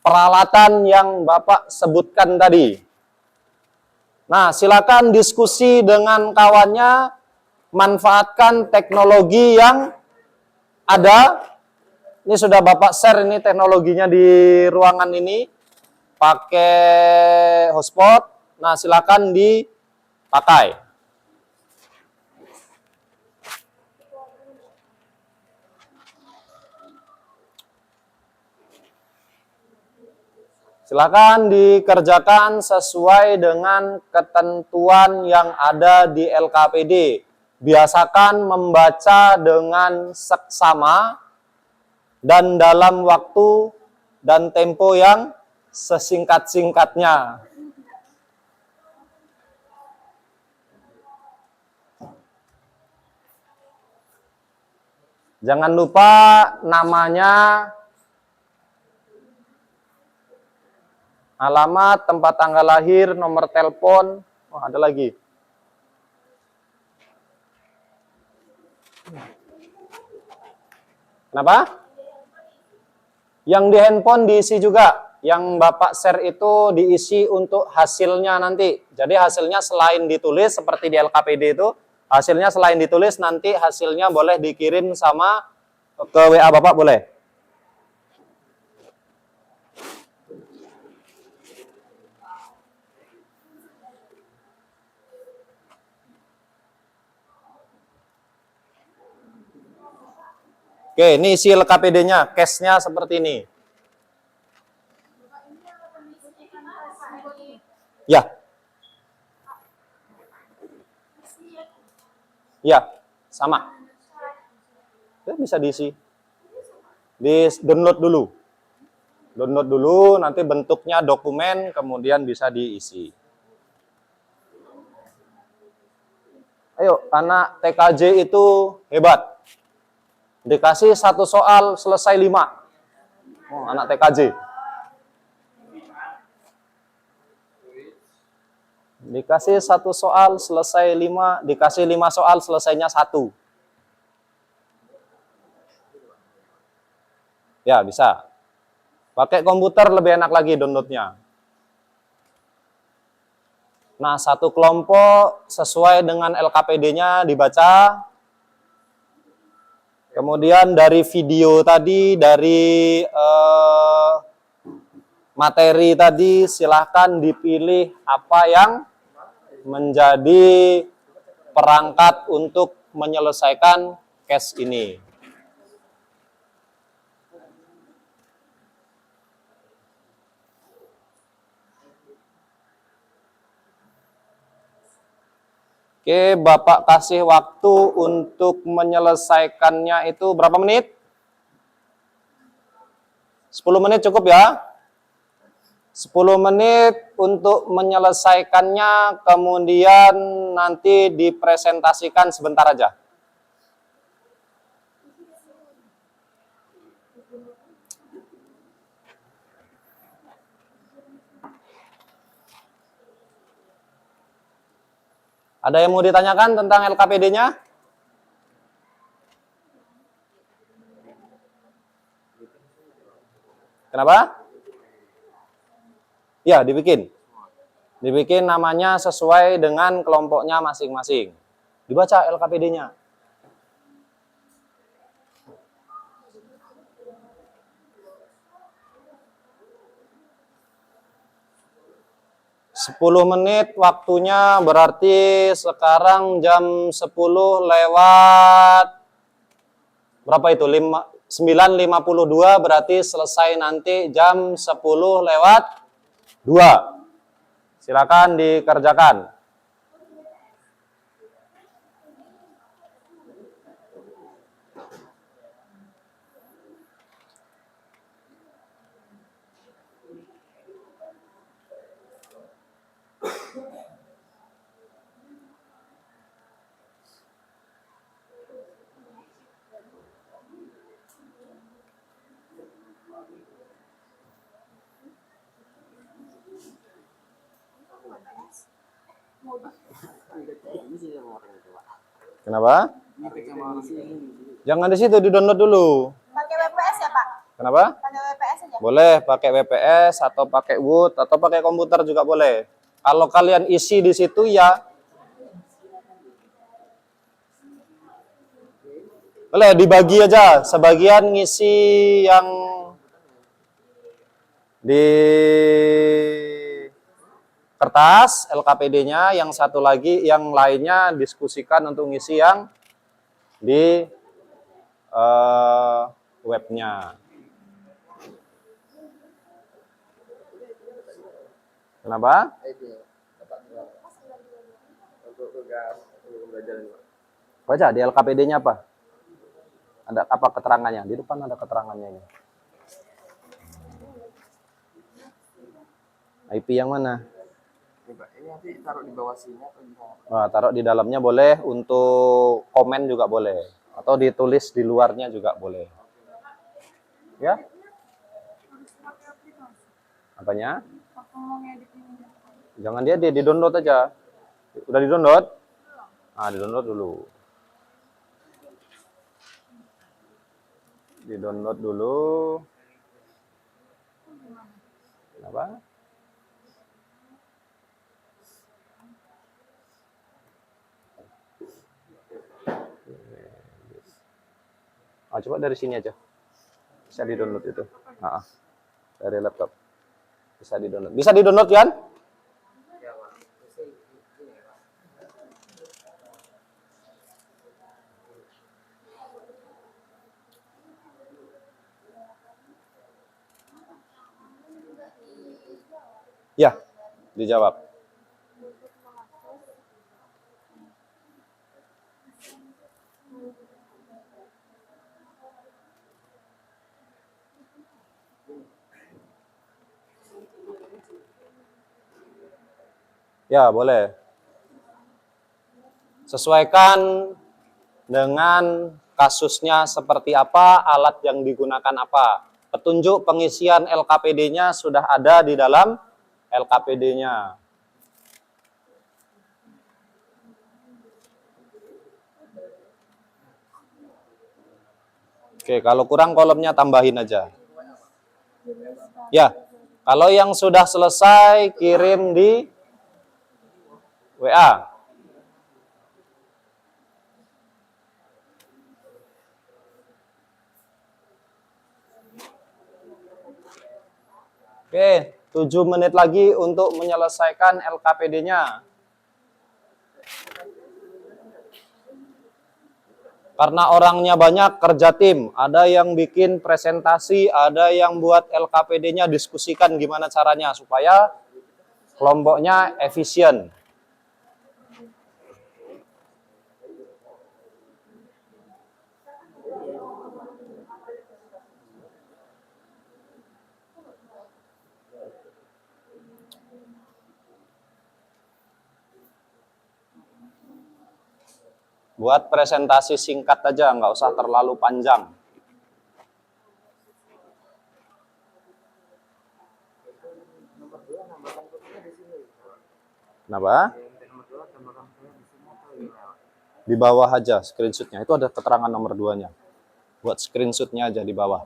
peralatan yang Bapak sebutkan tadi. Nah, silakan diskusi dengan kawannya, manfaatkan teknologi yang ada. Ini sudah Bapak share ini teknologinya di ruangan ini, pakai hotspot. Nah, silakan dipakai. Silakan dikerjakan sesuai dengan ketentuan yang ada di LKPD. Biasakan membaca dengan seksama dan dalam waktu dan tempo yang sesingkat-singkatnya. Jangan lupa namanya, alamat, tempat tanggal lahir, nomor telepon. Oh, ada lagi. Kenapa? Yang di handphone diisi juga. Yang Bapak share itu diisi untuk hasilnya nanti. Jadi hasilnya selain ditulis seperti di LKPD itu, hasilnya selain ditulis nanti hasilnya boleh dikirim sama ke WA Bapak boleh. Oke, ini isi LKPD-nya, case-nya seperti ini. Ya. Ya, sama. Ya, bisa diisi. Di download dulu. Download dulu, nanti bentuknya dokumen, kemudian bisa diisi. Ayo, anak TKJ itu hebat. Dikasih 1 soal, selesai 5. Oh, anak TKJ. Dikasih 1 soal, selesai 5. Dikasih 5 soal, selesainya 1. Ya, bisa. Pakai komputer lebih enak lagi downloadnya. Nah, 1 kelompok sesuai dengan LKPD-nya dibaca. Kemudian dari video tadi, dari materi tadi, silahkan dipilih apa yang menjadi perangkat untuk menyelesaikan case ini. Oke, Bapak kasih waktu untuk menyelesaikannya itu berapa menit? 10 menit cukup ya? 10 menit untuk menyelesaikannya, kemudian nanti dipresentasikan sebentar aja. Ada yang mau ditanyakan tentang LKPD-nya? Kenapa? Ya, dibikin. Dibikin namanya sesuai dengan kelompoknya masing-masing. Dibaca LKPD-nya. Sepuluh menit waktunya, berarti sekarang jam 10 lewat berapa itu? 9.52, berarti selesai nanti jam 10 lewat 2. Silakan dikerjakan. Kenapa? Jangan di situ, di-download dulu. Pakai WPS ya, Pak? Kenapa? Pakai WPS aja. Boleh pakai WPS atau pakai Word atau pakai komputer juga boleh. Kalau kalian isi di situ ya boleh dibagi aja, sebagian ngisi yang di kertas LKPD-nya, yang satu lagi yang lainnya diskusikan untuk ngisi yang di webnya. Kenapa? Baca di LKPD-nya apa? Ada apa keterangannya? Di depan ada keterangannya ini. IP yang mana? Ini nanti taruh di bawah sini atau gimana? Nah, taruh di dalamnya boleh, untuk komen juga boleh. Atau ditulis di luarnya juga boleh. Ya? Apanya? Jangan dia di-download aja. Udah di-download? Ah, di-download dulu. Di-download dulu. Kenapa? Ah, coba dari sini aja. Bisa di-download itu. Ah, dari laptop. Bisa di-download. Bisa di-download kan? Ya, dijawab. Ya, boleh. Sesuaikan dengan kasusnya seperti apa, alat yang digunakan apa. Petunjuk pengisian LKPD-nya sudah ada di dalam LKPD-nya. Oke, kalau kurang kolomnya tambahin aja. Ya, kalau yang sudah selesai kirim di WA. Oke, 7 menit lagi untuk menyelesaikan LKPD-nya. Karena orangnya banyak, kerja tim. Ada yang bikin presentasi, ada yang buat LKPD-nya, diskusikan gimana caranya supaya kelompoknya efisien. Buat presentasi singkat aja, nggak usah terlalu panjang. Kenapa? Di bawah aja screenshotnya. Itu ada keterangan nomor 2-nya. Buat screenshotnya aja di bawah.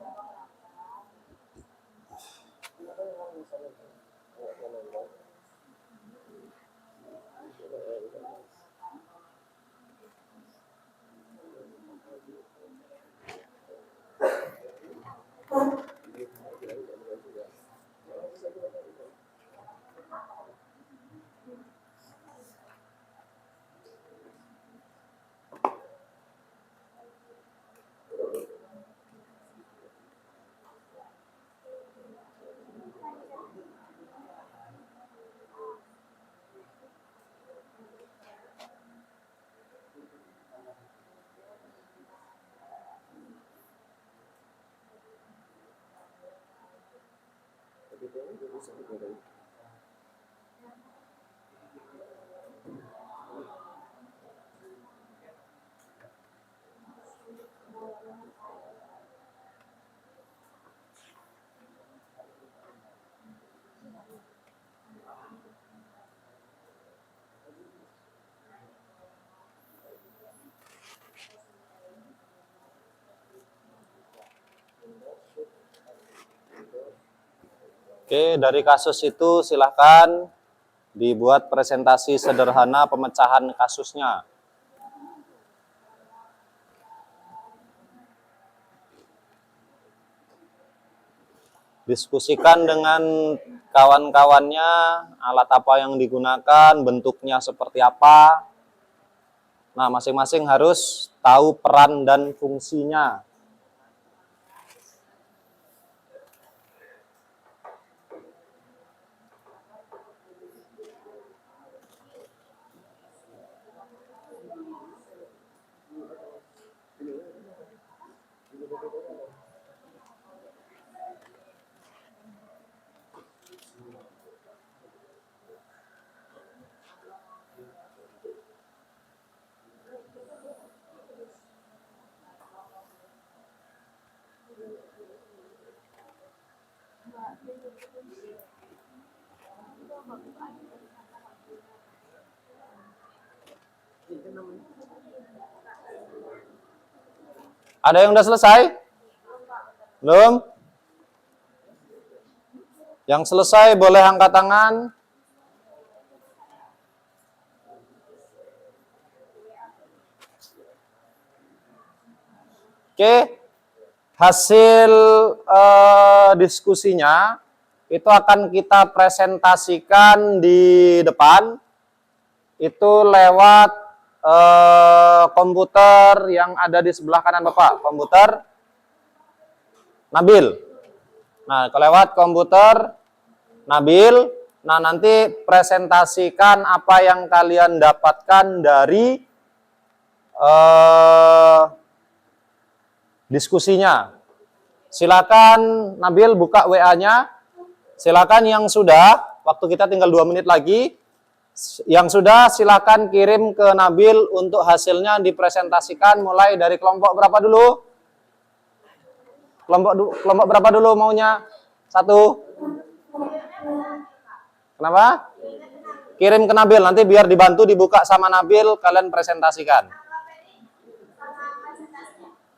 Oke, dari kasus itu silahkan dibuat presentasi sederhana pemecahan kasusnya. Diskusikan dengan kawan-kawannya, alat apa yang digunakan, bentuknya seperti apa. Nah, masing-masing harus tahu peran dan fungsinya. Ada yang udah selesai? Belum? Yang selesai boleh angkat tangan. Oke, hasil diskusinya itu akan kita presentasikan di depan. Itu lewat komputer yang ada di sebelah kanan Bapak, komputer Nabil. Nah, kelewat komputer Nabil, Nah, nanti presentasikan apa yang kalian dapatkan dari diskusinya. Silakan Nabil buka WA-nya. Silakan yang sudah, waktu kita tinggal 2 menit lagi. Yang sudah silakan kirim ke Nabil untuk hasilnya dipresentasikan mulai dari kelompok berapa dulu? Kelompok berapa dulu maunya? 1. Kenapa? Kirim ke Nabil, nanti biar dibantu dibuka sama Nabil, kalian presentasikan.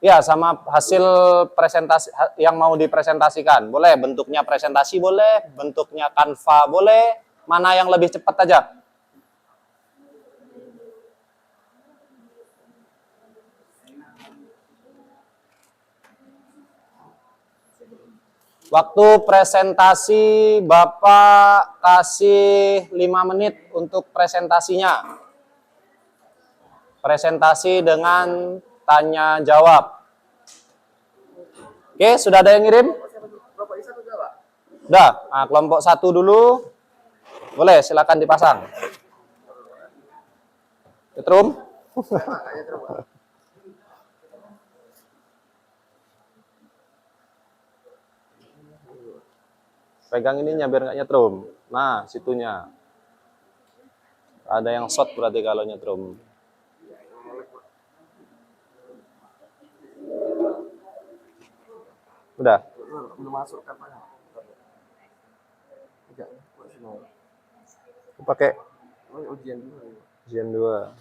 Ya, sama hasil presentasi yang mau dipresentasikan. Boleh bentuknya presentasi, boleh bentuknya Canva, boleh. Mana yang lebih cepat aja. Waktu presentasi Bapak kasih 5 menit untuk presentasinya. Presentasi dengan tanya jawab. Oke, sudah ada yang ngirim? Udah, nah, kelompok 1 dulu. Boleh, silakan dipasang. Nyetrum? Pegang ininya biar nggak nyetrum. Nah, situnya. Ada yang short berarti kalau nyetrum. Udah. Belum masuk kapan? Pakai Ujian dulu. ujian 2.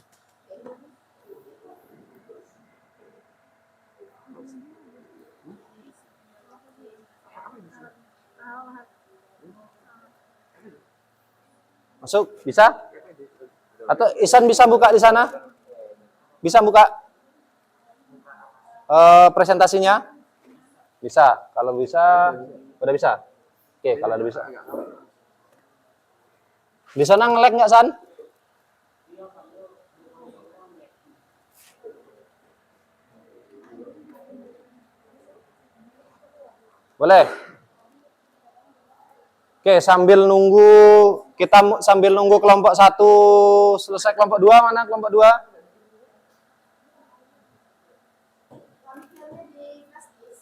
Masuk, bisa? Atau Isan bisa buka di sana? Bisa buka presentasinya? Bisa. Kalau bisa, udah bisa. Oke, kalau udah bisa. Di sana nge-lag nggak, San? Boleh? Oke, sambil nunggu kelompok 1 selesai. Kelompok 2 mana? Kelompok 2?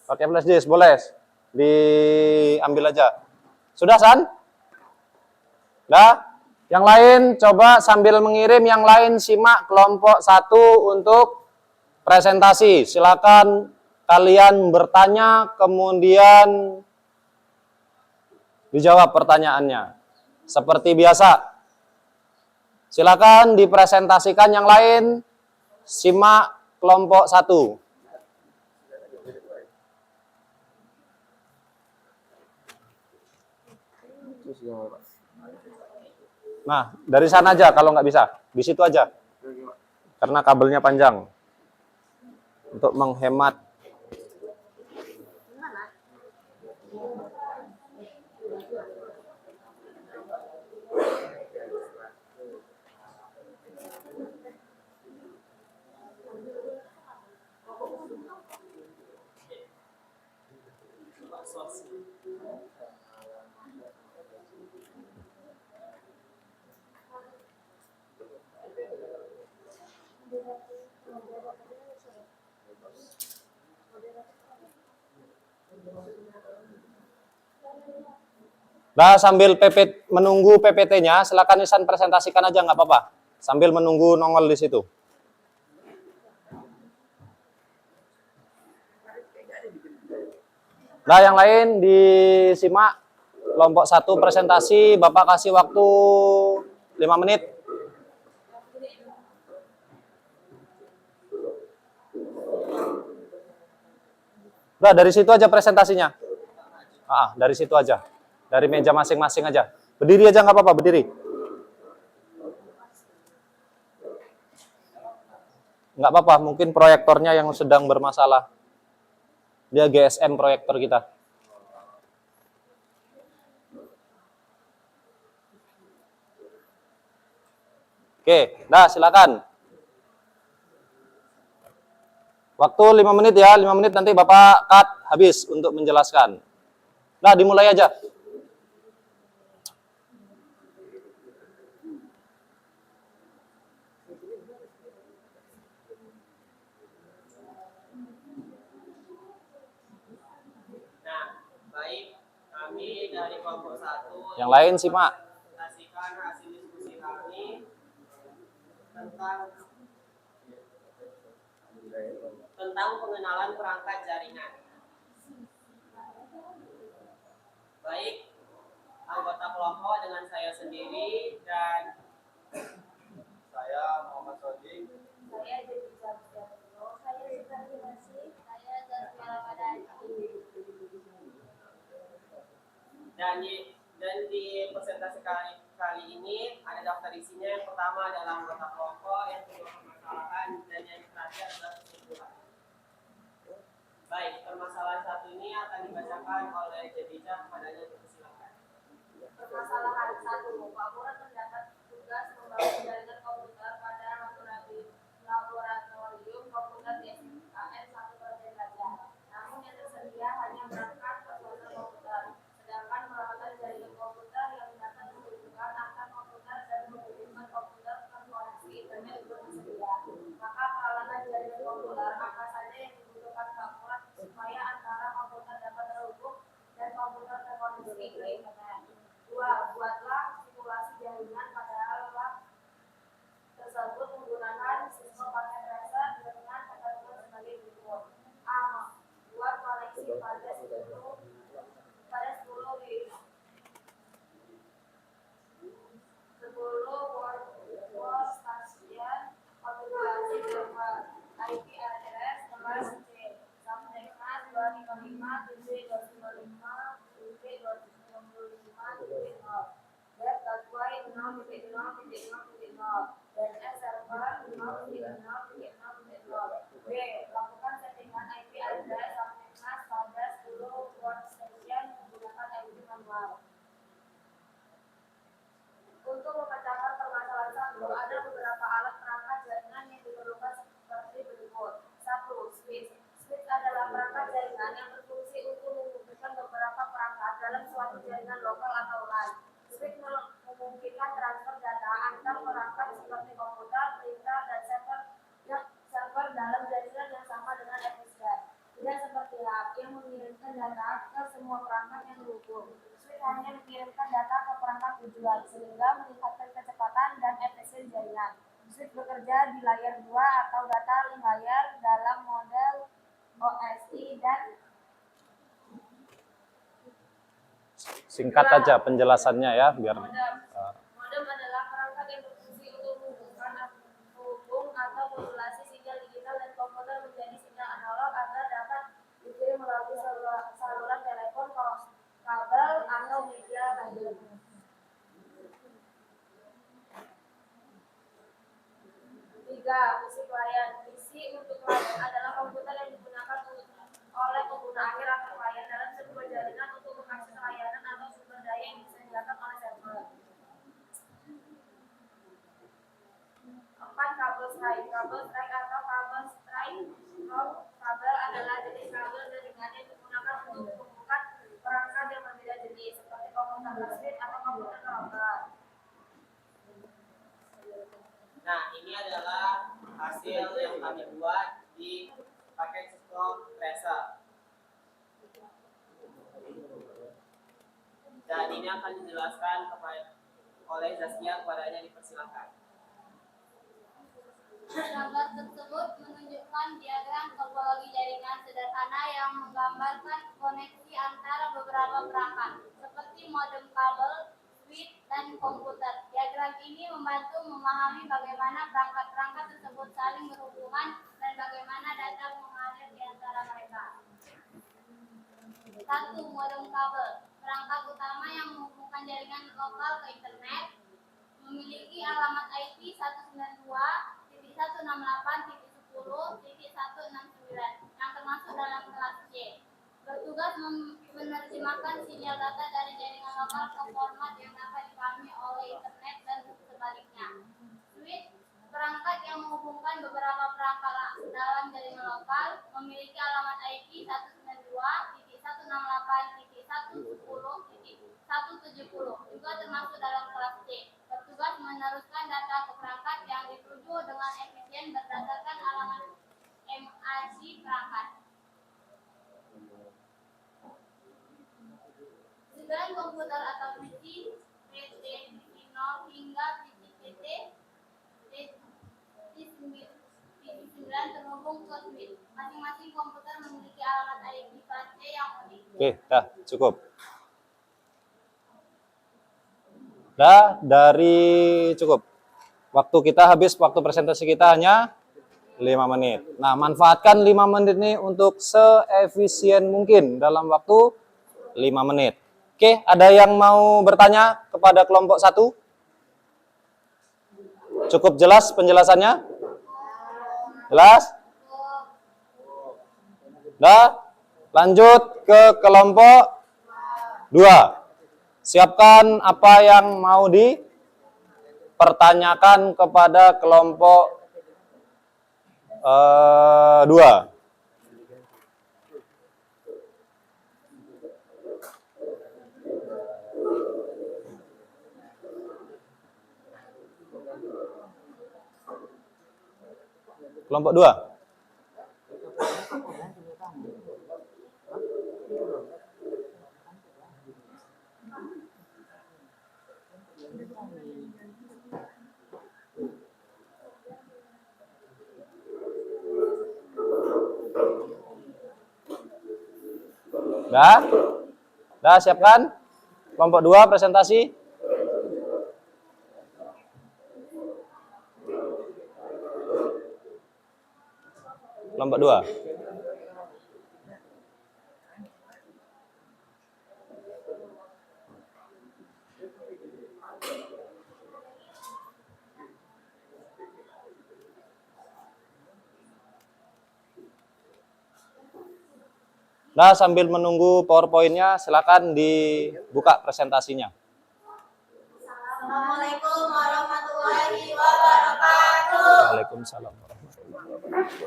Pakai flash disk, boleh. Diambil aja. Sudah, San? Udah? Yang lain coba sambil mengirim, yang lain simak kelompok 1 untuk presentasi. Silakan kalian bertanya, kemudian dijawab pertanyaannya. Seperti biasa. Silakan dipresentasikan yang lain. Simak kelompok 1. Nah, dari sana aja kalau nggak bisa. Di situ aja. Karena kabelnya panjang. Untuk menghemat. Nah, sambil menunggu PPT-nya, silakan Isan presentasikan aja, nggak apa-apa. Sambil menunggu nongol di situ. Nah, yang lain disimak. Kelompok 1 presentasi, Bapak kasih waktu 5 menit. Udah, dari situ aja presentasinya. Dari situ aja. Dari meja masing-masing aja. Berdiri aja nggak apa-apa, berdiri. Nggak apa-apa, mungkin proyektornya yang sedang bermasalah. Dia GSM proyektor kita. Oke, dah silakan. Waktu 5 menit ya, 5 menit nanti Bapak cut habis untuk menjelaskan. Nah, dimulai aja. dari kelompok 1 Yang lain sih, Mak. presentasikan hasil diskusi kami tentang pengenalan perangkat jaringan. Baik, anggota kelompok dengan saya sendiri dan Saya Muhammad Sodik. Saya jadi Sabda. Saya Sukarti Masih. Saya Zasmala Madani. dan di presentasi kali ini ada daftar isinya. Yang pertama adalah anggota kelompok, yang kedua permasalahan, dan yang terakhir adalah kesimpulan. Baik, permasalahan satu ini akan dibacakan oleh Jadija, kepadanya dipersilakan. Permasalahan 1. Pak Murad mendapat tugas membangun jaringan komputer pada laboratorium komputer di SKN 1 Praja Gajah. Namun yang tersedia hanya perangkat perkuatan komputer. Sedangkan peralatan jaringan komputer yang dapat menghubungkan antar komputer dan menghubungkan komputer terkoneksi internet belum tersedia. Maka peralatan jaringan komputer apa saja yang dibutuhkan Pak Murad supaya antara komputer dapat terhubung dan komputer terkoneksi ke internet. 2. Buatlah simulasi jaringan pada lab tersebut menggunakan sistem paket tracer dengan ketentuan sebagai berikut. A. Buat koneksi pada 10 workstation konfigurasi server IP address kelas C subnetmas 255.255.255.0 web gateway 0.0.0.0 DNS server 0.0.0.0 B. Lakukan settingan IP address subnetmas pada 10 workstation menggunakan IP manual. Untuk memecahkan permasalahan 1, ada beberapa alat perangkat jaringan yang diperlukan seperti berikut. 1. Switch. Switch adalah perangkat jaringan yang berfungsi untuk menghubungkan beberapa perangkat dalam suatu jaringan lokal atau LAN. Switch memungkinkan transfer data antar perangkat seperti komputer, printer, dan server dalam jaringan yang sama dengan FSD. Tidak seperti hub yang mengirimkan data ke semua perangkat yang terhubung. Switch hanya mengirimkan data ke perangkat tujuan sehingga meningkatkan kecepatan dan efisien jaringan. Switch bekerja di layer 2 atau data link layer dalam model OSI dan Singkat aja penjelasannya ya biar modem adalah perangkat yang berfungsi untuk menghubung atau modulasi sinyal digital dan komputer menjadi sinyal analog agar dapat dikirim melalui saluran telepon, kabel, atau media lain. 3. Misi klien. Misi untuk klien adalah komputer yang digunakan oleh pengguna akhir atau klien dalam sebuah jaringan untuk mengakses layanan atau sumber daya yang disediakan oleh server. 4. Kabel strike. Kabel strike atau kabel strike kabel adalah jenis kabel jaringan yang digunakan untuk menghubungkan perangkat yang berbeda jenis seperti komputer switch atau komputer router. Nah, ini adalah hasil yang kami buat di paket sistem tracer. Dan ini akan dijelaskan oleh Zaskia, kepadanya dipersilakan. Gambar tersebut menunjukkan diagram topologi jaringan sederhana yang menggambarkan koneksi antara beberapa perangkat, seperti modem kabel, switch, dan komputer. Diagram ini membantu memahami bagaimana perangkat-perangkat tersebut saling berhubungan dan bagaimana data mengalir di antara mereka. 1. Modem kabel. Perangkat utama yang menghubungkan jaringan lokal ke internet memiliki alamat IP 192.168.10.169 yang termasuk dalam kelas C. Bertugas menerjemahkan sinyal data dari jaringan lokal ke format yang dapat dipahami oleh internet dan sebaliknya. Switch. Perangkat yang menghubungkan beberapa perangkat dalam jaringan lokal memiliki alamat IP 192.168.110.170 juga termasuk dalam kelas C. Bertugas meneruskan data ke perangkat yang dituju dengan efisien berdasarkan alamat MAC perangkat. Segala komputer atau PC, PT 0 hingga PT PT9 terhubung ke switch. Masing-masing komputer memiliki alamat IP paste yang unik. Oke, dah cukup. Dah dari cukup. Waktu kita habis, waktu presentasi kita hanya 5 menit. Nah, manfaatkan 5 menit ini untuk seefisien mungkin dalam waktu 5 menit. Oke, ada yang mau bertanya kepada kelompok 1? Cukup jelas penjelasannya? Jelas? Dah, lanjut ke kelompok 2. Siapkan apa yang mau dipertanyakan kepada kelompok 2. Kelompok 2. Dah siapkan? Kelompok 2 presentasi. Kelompok 2. Nah, sambil menunggu PowerPoint-nya, silakan dibuka presentasinya. Assalamualaikum warahmatullahi wabarakatuh. Waalaikumsalam warahmatullahi wabarakatuh.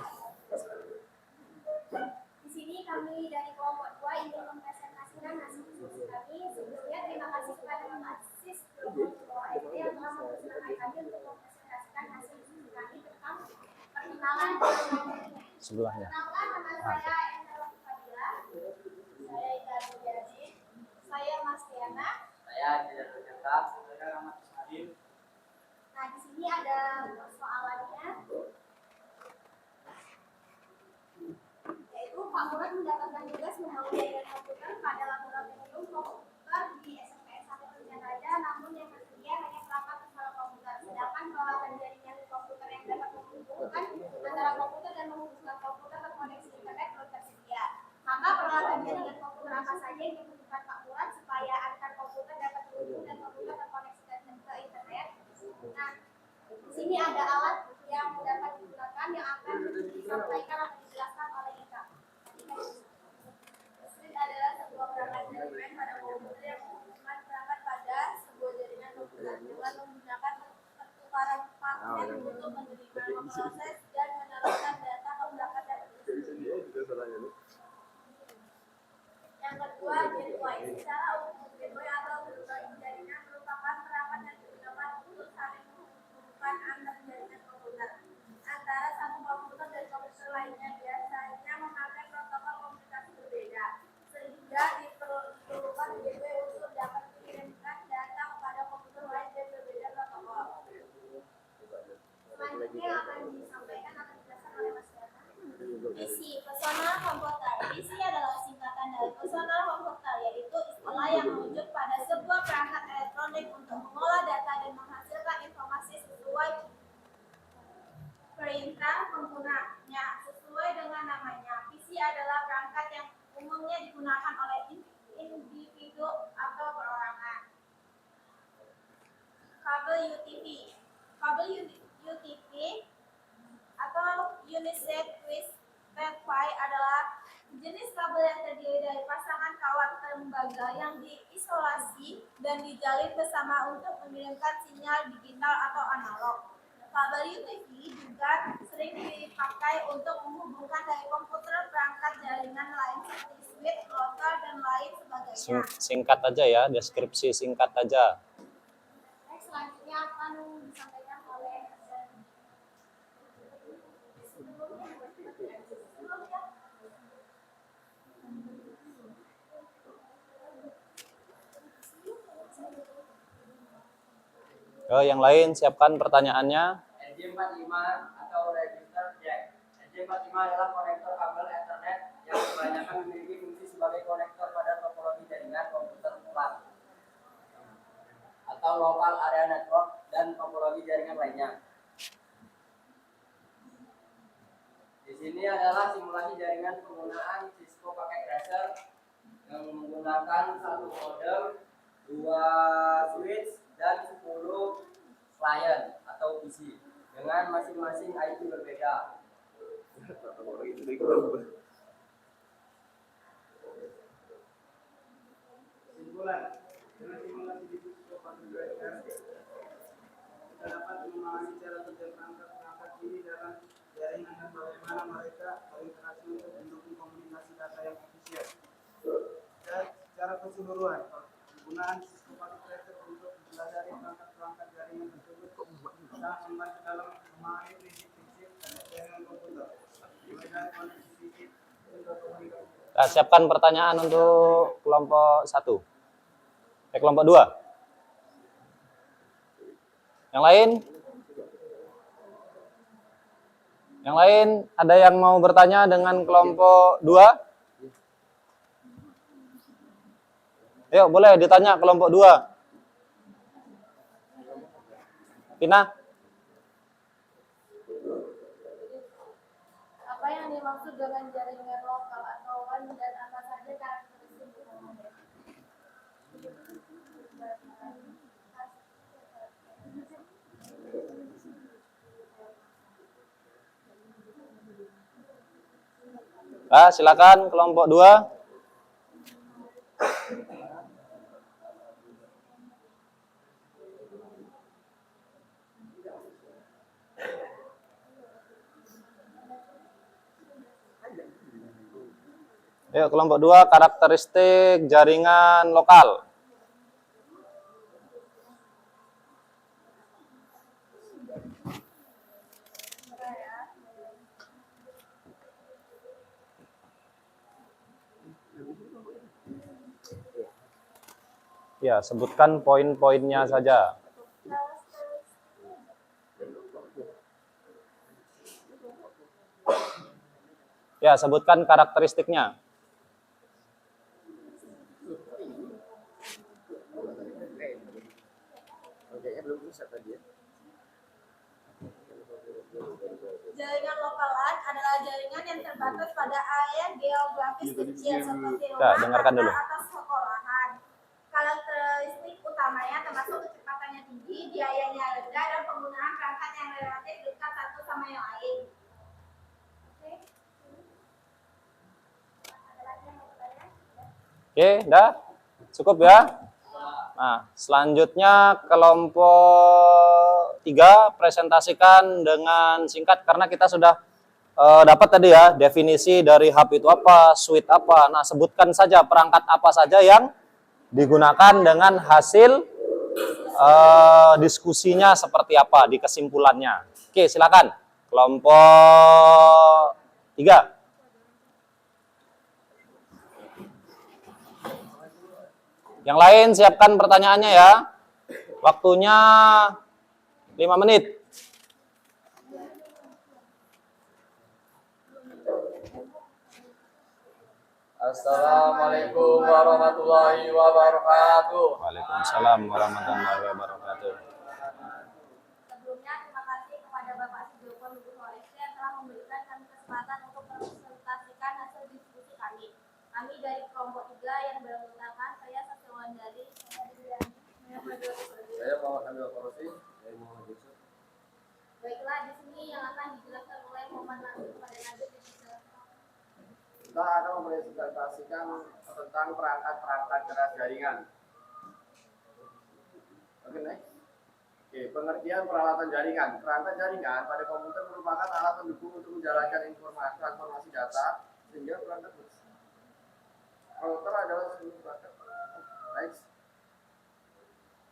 Di sini kami dari kelompok 2 ingin mempresentasikan hasil diskusi kami. Sebelumnya terima kasih kepada Bapak Asis SD yang telah mempersilahkan kami untuk mempresentasikan hasil diskusi kami tentang perkenalan. Sebelahnya. Perkenalkan, nama saya Endra Fadila. Saya Ida Rudiani. Saya Mas Tiana. Saya tidak ternyata. Saya Rahmat Salim. Nah, di sini ada persoalannya. Yaitu Pak Murad mendapatkan tugas membangun jaringan komputer pada laboratorium komputer di SMPN 1 Pilihan Raja, namun yang tersedia hanya perangkat personal komputer. Sedangkan peralatan jaringan komputer yang dapat menghubungkan antara komputer dan menghubungkan komputer terkoneksi internet belum tersedia. Maka peralatan jaringan komputer apa saja yang dibutuhkan Pak Murad supaya antar komputer dapat terhubung dan komputer terkoneksi ke internet? Nah, di sini ada alat yang dapat digunakan yang akan disampaikan atau dijelaskan oleh Ika. Switch adalah sebuah perangkat jaringan pada komputer yang menghubungkan perangkat pada sebuah jaringan komputer dengan menggunakan pertukaran paket untuk menerima, memproses, dan meneruskan data ke perangkat database. Yang kedua, gateway. Secara umum, gateway atau gerbang jaringan merupakan perangkat yang digunakan untuk saling menghubungkan antar jaringan komputer. Antara satu komputer dan komputer lainnya biasanya memakai protokol komunikasi berbeda, sehingga diperlukan gateway untuk dapat mengirimkan data kepada komputer lain dan berbeda protokol. Selanjutnya akan disampaikan atau dijelaskan oleh Mas Yana. PC, personal komputer. PC adalah singkatan dari personal komputer, yaitu istilah yang merujuk pada sebuah perangkat elektronik untuk mengolah data dan menghasilkan informasi sesuai perintah penggunanya. Sesuai dengan namanya, PC adalah perangkat yang umumnya digunakan oleh individu atau perorangan. Kabel UTP. Kabel UTP atau Uniset Twisted Pair adalah jenis kabel yang terdiri dari pasangan kawat tembaga yang diisolasi dan dijalin bersama untuk mengirimkan sinyal digital atau analog. Kabel UTP juga sering dipakai untuk menghubungkan dari komputer perangkat jaringan lain seperti switch, router, dan lain sebagainya. Singkat aja ya, deskripsi singkat aja. Selanjutnya akan disampaikan oleh Yang lain siapkan pertanyaannya. RJ45 atau register jack. RJ45 adalah konektor kabel Ethernet yang kebanyakan memiliki fungsi sebagai konektor pada topologi jaringan komputer flat atau local area network dan topologi jaringan lainnya. Di sini adalah simulasi jaringan penggunaan Cisco paket tracer yang menggunakan satu modem, 2 switch, dan 10 client atau PC dengan masing-masing IP berbeda. Kesimpulan, dengan simulasi di Cisco paket tracer, kita dapat memahami cara kerja perangkat-perangkat ini dalam jaringan dan bagaimana mereka berinteraksi untuk mendukung komunikasi data yang efisien. Dan secara keseluruhan, penggunaan Cisco paket tracer untuk mempelajari perangkat-perangkat jaringan tersebut sangat membantu dalam memahami prinsip-prinsip jaringan komputer, mulai dari konektivitas hingga komunikasi. Nah, siapkan pertanyaan untuk kelompok 1. Kelompok 2. Yang lain? Yang lain ada yang mau bertanya dengan kelompok 2? Yuk, boleh ditanya kelompok 2. Pina? Apa yang dimaksud dengan jaringan lokal atau WAN dan apa saja karakteristik utamanya? Silakan kelompok 2. Yuk, kelompok 2, karakteristik jaringan lokal. Ya, sebutkan poin-poinnya saja. Ya, sebutkan karakteristiknya. Jaringan lokal LAN adalah jaringan yang terbatas pada area geografis kecil seperti Ya, rumah, dengarkan dulu. kantor, atau sekolahan. Karakteristik utamanya termasuk kecepatannya tinggi, biayanya rendah, dan penggunaan perangkat yang relatif dekat satu sama yang lain. Oke. Ada lagi yang mau bertanya? Oke, dah? Cukup ya? Nah, selanjutnya kelompok 3 presentasikan dengan singkat karena kita sudah dapat tadi ya definisi dari hub itu apa, switch apa. Nah, sebutkan saja perangkat apa saja yang digunakan dengan hasil diskusinya seperti apa di kesimpulannya. Oke, silakan. Kelompok 3. Yang lain siapkan pertanyaannya ya. Waktunya 5 menit. Assalamualaikum warahmatullahi wabarakatuh. Waalaikumsalam warahmatullahi wabarakatuh. Sebelumnya, terima kasih kepada Bapak Sujoko Nugroho SC yang telah memberikan kami kesempatan untuk mempresentasikan hasil diskusi kami. Kami dari kelompok 3 yang berundangan, saya Sasiwandari, saya Diani, saya Maduri. Saya Muhammad Hamil Korosi. Saya Muhammad Yusuf. Baiklah, di sini yang akan dijelaskan oleh Muhammad Nasir kepada Najib dan juga Kita akan mempresentasikan tentang perangkat-perangkat keras jaringan. Oke, next. Oke, pengertian peralatan jaringan. Perangkat jaringan pada komputer merupakan alat pendukung untuk menjalankan transformasi data sehingga perangkat router adalah sebuah perangkat. Next.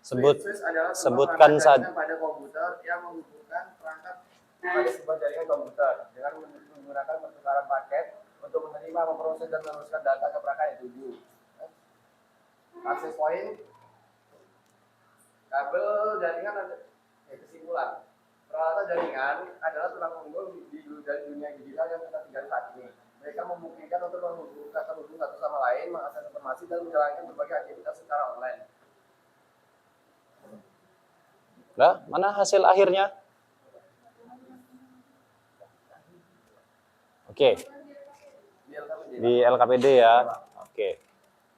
Switch adalah sebuah sebutkan perangkat saja. jaringan pada komputer yang menghubungkan perangkat pada sebuah jaringan komputer dengan menggunakan pertukaran paket untuk menerima, memproses, dan meneruskan data ke perangkat yang dituju. Akses point, kabel jaringan ada kesimpulan. Peralatan jaringan adalah tulang punggung di dunia digital yang kita tinggali saat ini. Mereka memungkinkan untuk terhubung satu sama lain, mengakses informasi, dan menjalankan berbagai aktivitas secara online. Nah, mana hasil akhirnya? Oke. Di LKPD ya. Oke.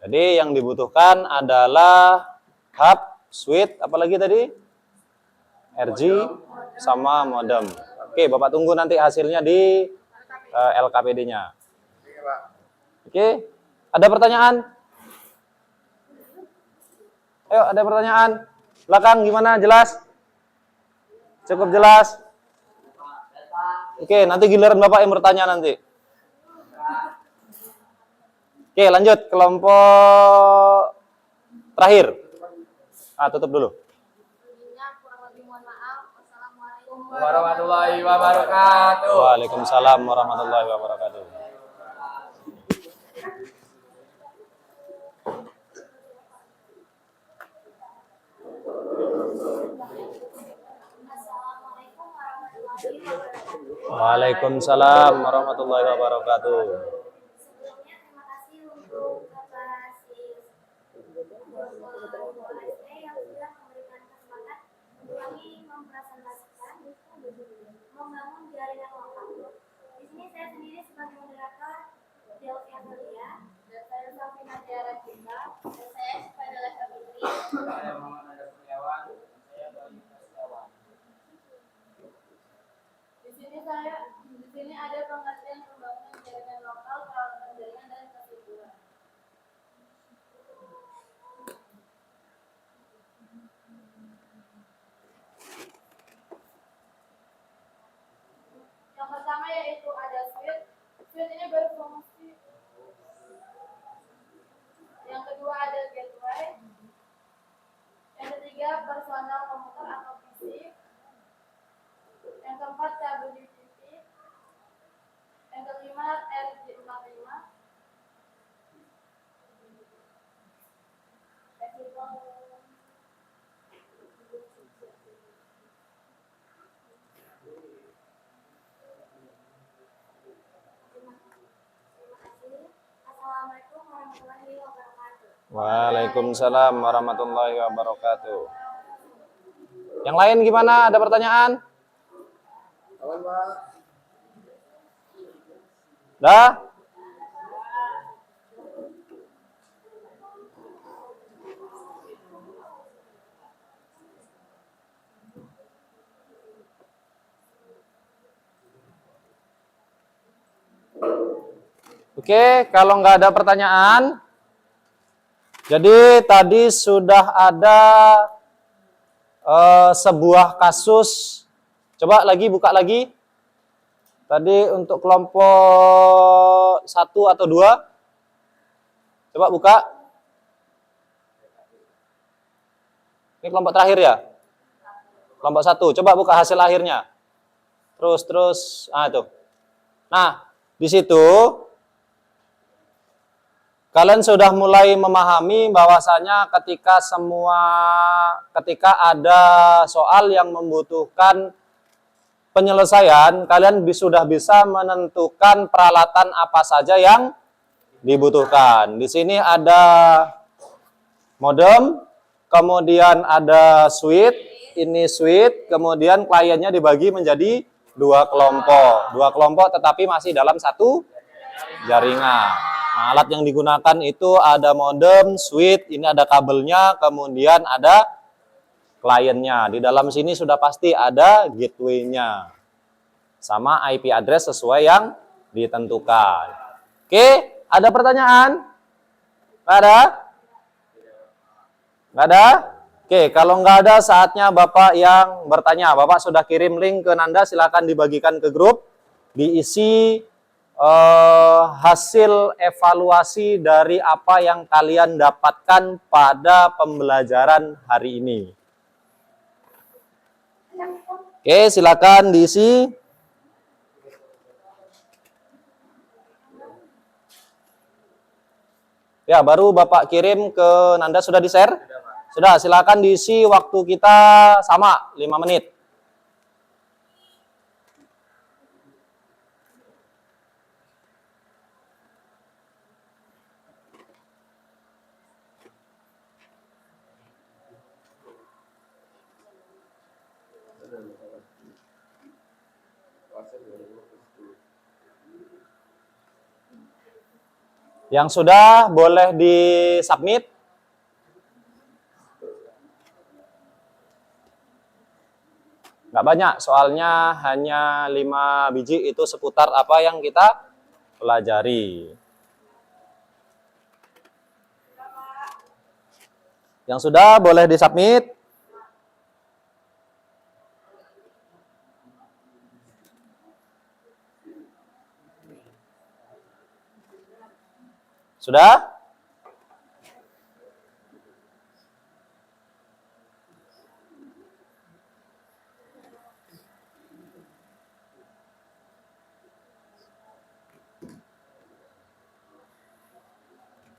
Jadi yang dibutuhkan adalah hub, switch, apalagi tadi? RG sama modem. Oke, Bapak tunggu nanti hasilnya di LKPD-nya. Oke, ada pertanyaan? Ayo, ada pertanyaan? Belakang gimana? Jelas? Cukup jelas? Oke, nanti giliran Bapak yang bertanya nanti. Oke, lanjut kelompok terakhir. Tutup dulu. Kurang lebih mohon maaf. Wassalamualaikum Warahmatullahi wabarakatuh. Waalaikumsalam warahmatullahi wabarakatuh. Assalamualaikum warahmatullahi wabarakatuh. Waalaikumsalam warahmatullahi wabarakatuh. Sebelumnya terima kasih untuk Bapak Sis SD yang sudah memberikan kesempatan untuk kami mempresentasikan membangun jaringan lokal. Di sini saya sendiri sebagai moderator Delvi Amelia, dan saya Safina Tiara Cinta, dan saya Fadila Fitri. Saya Muhammad Nada Kurniawan, saya Bayu Prasetyawan. Di sini ada pengertian pembangunan jaringan lokal, peralatan jaringan, dan kesimpulan. Yang pertama yaitu ada switch. Switch ini berfungsi. Yang kedua ada gateway. Yang ketiga personal komputer atau PC. Yang keempat kabel DVB. Yang kelima RJ45. Assalamualaikum warahmatullahi wabarakatuh. Waalaikumsalam warahmatullahi wabarakatuh. Yang lain gimana? Ada pertanyaan? Aman, Pak. Dah? Oke, kalau nggak ada pertanyaan, jadi tadi sudah ada sebuah kasus. Coba lagi, buka lagi. Tadi untuk kelompok 1 atau 2. Coba buka. Ini kelompok terakhir ya? Kelompok 1. Coba buka hasil akhirnya. Terus. Itu. Nah, di situ kalian sudah mulai memahami bahwasanya ketika ada soal yang membutuhkan penyelesaian, kalian sudah bisa menentukan peralatan apa saja yang dibutuhkan. Di sini ada modem, kemudian ada switch, ini switch, kemudian kliennya dibagi menjadi 2 kelompok. 2 kelompok tetapi masih dalam satu jaringan. Nah, alat yang digunakan itu ada modem, switch, ini ada kabelnya, kemudian ada kliennya. Di dalam sini sudah pasti ada gateway-nya. Sama IP address sesuai yang ditentukan. Oke, ada pertanyaan? Nggak ada? Nggak ada? Oke, kalau nggak ada saatnya Bapak yang bertanya. Bapak sudah kirim link ke Nanda, silakan dibagikan ke grup. Diisi hasil evaluasi dari apa yang kalian dapatkan pada pembelajaran hari ini. Oke, silakan diisi. Ya, baru Bapak kirim ke Nanda, sudah di-share? Sudah, silakan diisi, waktu kita sama 5 menit. Yang sudah boleh di-submit. Nggak banyak, soalnya hanya 5 biji, itu seputar apa yang kita pelajari. Yang sudah boleh di-submit. Sudah?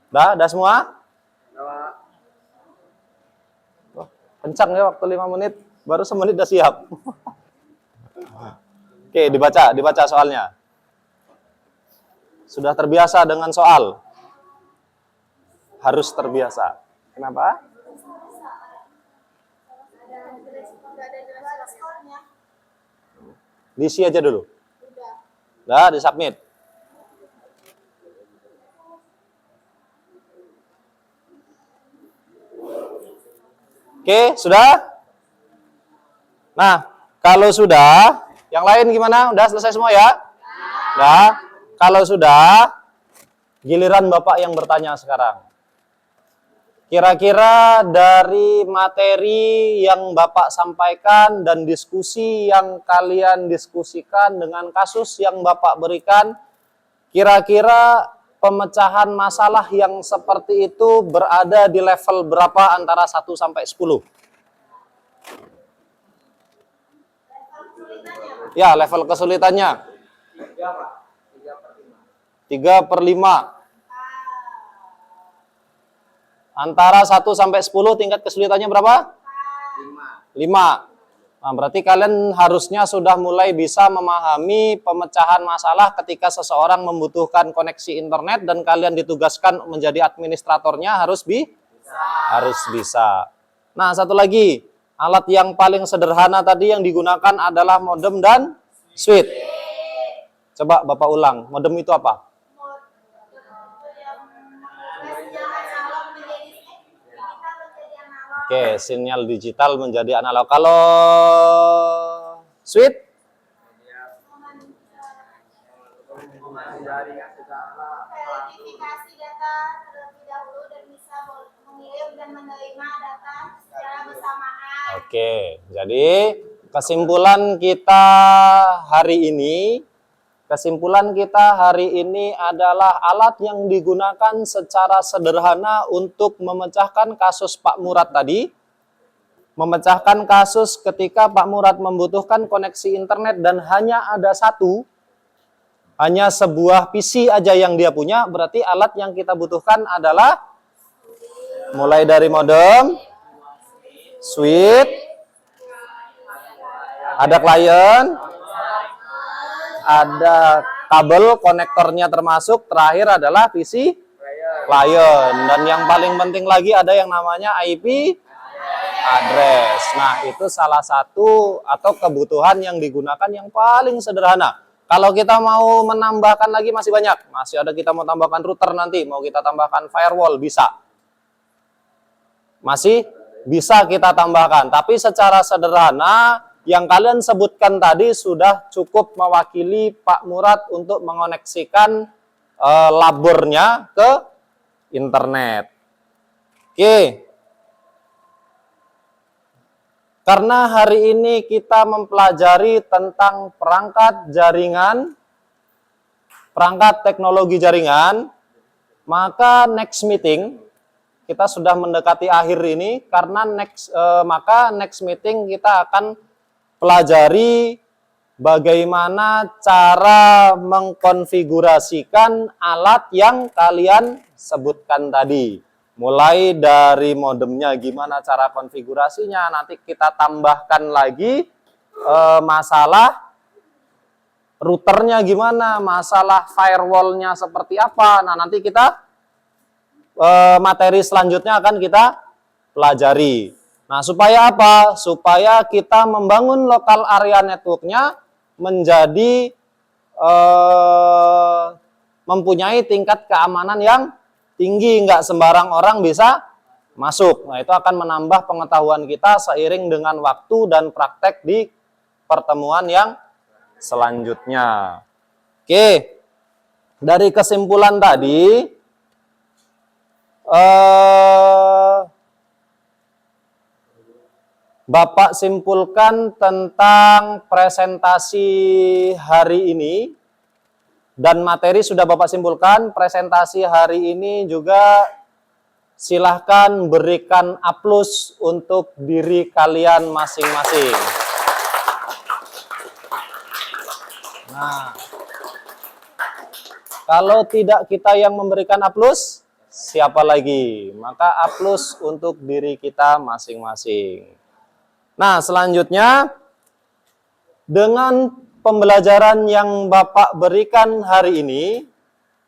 Udah semua? Wah, kencang ya waktu 5 menit, baru semenit udah siap. Oke, dibaca soalnya. Sudah terbiasa dengan soal. Harus terbiasa. Kenapa? Diisi aja dulu. Udah, disubmit. Oke, sudah? Nah, kalau sudah, yang lain gimana? Udah selesai semua ya? Udah. Kalau sudah, giliran Bapak yang bertanya sekarang. Kira-kira dari materi yang Bapak sampaikan dan diskusi yang kalian diskusikan dengan kasus yang Bapak berikan, kira-kira pemecahan masalah yang seperti itu berada di level berapa antara 1 sampai 10? Ya, level kesulitannya. 3/5. Antara 1 sampai 10 tingkat kesulitannya berapa? 5. Nah, berarti kalian harusnya sudah mulai bisa memahami pemecahan masalah ketika seseorang membutuhkan koneksi internet dan kalian ditugaskan menjadi administratornya harus bisa. Nah, satu lagi, alat yang paling sederhana tadi yang digunakan adalah modem dan switch. Coba Bapak ulang, modem itu apa? Oke, sinyal digital menjadi analog. Kalau switch? Verifikasi data terlebih dahulu dan bisa mengirim dan menerima data secara bersamaan. Oke, jadi kesimpulan kita hari ini adalah alat yang digunakan secara sederhana untuk memecahkan kasus Pak Murad tadi. Memecahkan kasus ketika Pak Murad membutuhkan koneksi internet dan hanya ada hanya sebuah PC aja yang dia punya, berarti alat yang kita butuhkan adalah mulai dari modem, switch, ada klien, ada kabel konektornya termasuk, terakhir adalah PC klien, dan yang paling penting lagi ada yang namanya IP address. Nah, itu salah satu atau kebutuhan yang digunakan yang paling sederhana. Kalau kita mau menambahkan lagi masih banyak. Masih ada, kita mau tambahkan router nanti, mau kita tambahkan firewall, bisa. Masih bisa kita tambahkan. Tapi secara sederhana, yang kalian sebutkan tadi sudah cukup mewakili Pak Murad untuk mengoneksikan labornya ke internet. Oke. Karena hari ini kita mempelajari tentang perangkat jaringan, perangkat teknologi jaringan, maka next meeting, kita sudah mendekati akhir ini, karena maka next meeting kita akan pelajari bagaimana cara mengkonfigurasikan alat yang kalian sebutkan tadi. Mulai dari modemnya gimana cara konfigurasinya, nanti kita tambahkan lagi masalah routernya gimana, masalah firewallnya seperti apa. Nah, nanti kita materi selanjutnya akan kita pelajari. Nah, supaya apa? Supaya kita membangun local area networknya menjadi mempunyai tingkat keamanan yang tinggi, nggak sembarang orang bisa masuk. Nah, itu akan menambah pengetahuan kita seiring dengan waktu dan praktek di pertemuan yang selanjutnya. Oke, dari kesimpulan tadi, Bapak simpulkan tentang presentasi hari ini, dan materi sudah Bapak simpulkan. Presentasi hari ini juga silahkan berikan aplaus untuk diri kalian masing-masing. Nah, kalau tidak kita yang memberikan aplaus, siapa lagi? Maka aplaus untuk diri kita masing-masing. Nah, selanjutnya dengan pembelajaran yang Bapak berikan hari ini,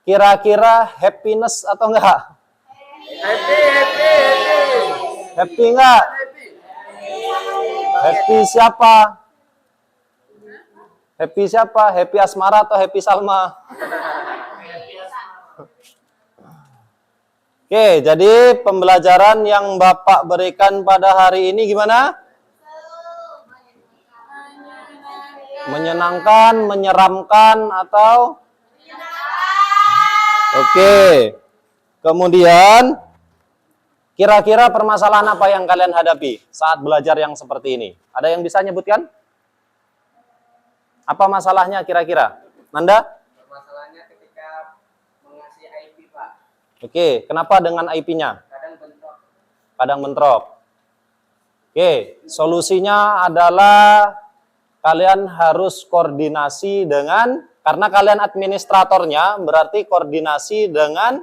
kira-kira happiness atau enggak? Happy enggak? Happy siapa? Happy siapa? Happy Asmara atau Happy Salma? Oke, jadi pembelajaran yang Bapak berikan pada hari ini gimana? Menyenangkan, menyeramkan, atau? Oke. Kemudian, kira-kira permasalahan apa yang kalian hadapi saat belajar yang seperti ini? Ada yang bisa nyebutkan? Apa masalahnya kira-kira? Nanda? Masalahnya ketika mengasih IP, Pak. Oke, kenapa dengan IP-nya? Kadang bentrok. Kadang bentrok. Oke, solusinya adalah kalian harus koordinasi dengan, karena kalian administratornya, berarti koordinasi dengan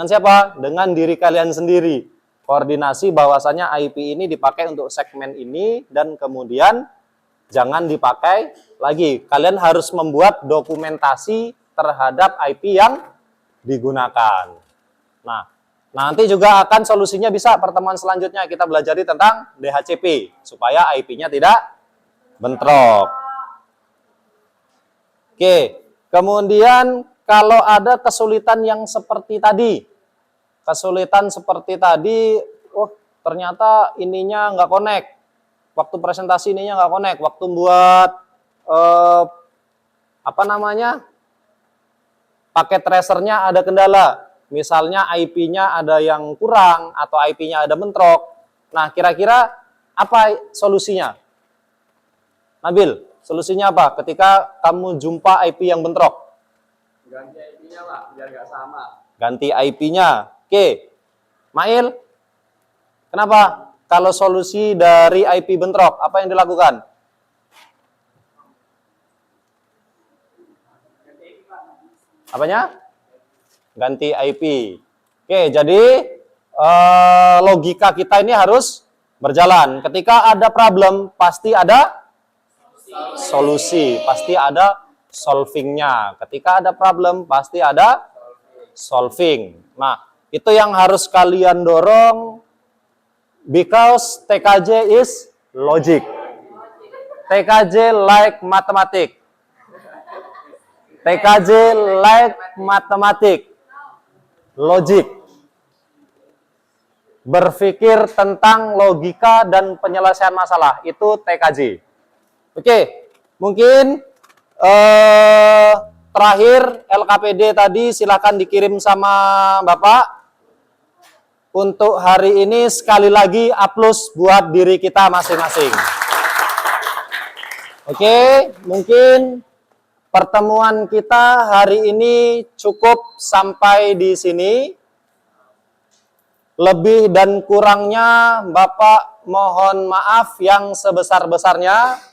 siapa? Dengan diri kalian sendiri. Koordinasi bahwasanya IP ini dipakai untuk segmen ini dan kemudian jangan dipakai lagi. Kalian harus membuat dokumentasi terhadap IP yang digunakan. Nah, nanti juga akan solusinya bisa pertemuan selanjutnya kita belajar tentang DHCP supaya IP-nya tidak bentrok. Oke, kemudian kalau ada kesulitan yang seperti tadi, ternyata ininya nggak connect, waktu presentasi ininya nggak connect, waktu buat paket tracernya ada kendala, misalnya IP-nya ada yang kurang atau IP-nya ada bentrok. Nah, kira-kira apa solusinya? Nabil, solusinya apa ketika kamu jumpa IP yang bentrok? Ganti IP-nya, Pak, biar nggak sama. Ganti IP-nya. Oke. Mail, kenapa? Kalau solusi dari IP bentrok, apa yang dilakukan? Apanya? Ganti IP. Oke, jadi logika kita ini harus berjalan. Ketika ada problem, pasti ada solusi, pasti ada solvingnya. Ketika ada problem, pasti ada solving. Nah, itu yang harus kalian dorong, because TKJ is logic. TKJ like mathematics. TKJ like mathematics. Logic. Berpikir tentang logika dan penyelesaian masalah. Itu TKJ. Oke, mungkin terakhir LKPD tadi silakan dikirim sama Bapak. Untuk hari ini sekali lagi aplaus buat diri kita masing-masing. Oke, mungkin pertemuan kita hari ini cukup sampai di sini. Lebih dan kurangnya Bapak mohon maaf yang sebesar-besarnya.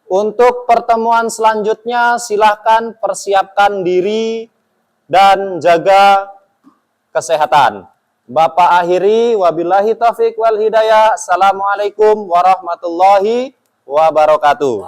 Untuk pertemuan selanjutnya silahkan persiapkan diri dan jaga kesehatan. Bapak akhiri, wabillahi taufiq wal hidayah. Assalamualaikum warahmatullahi wabarakatuh.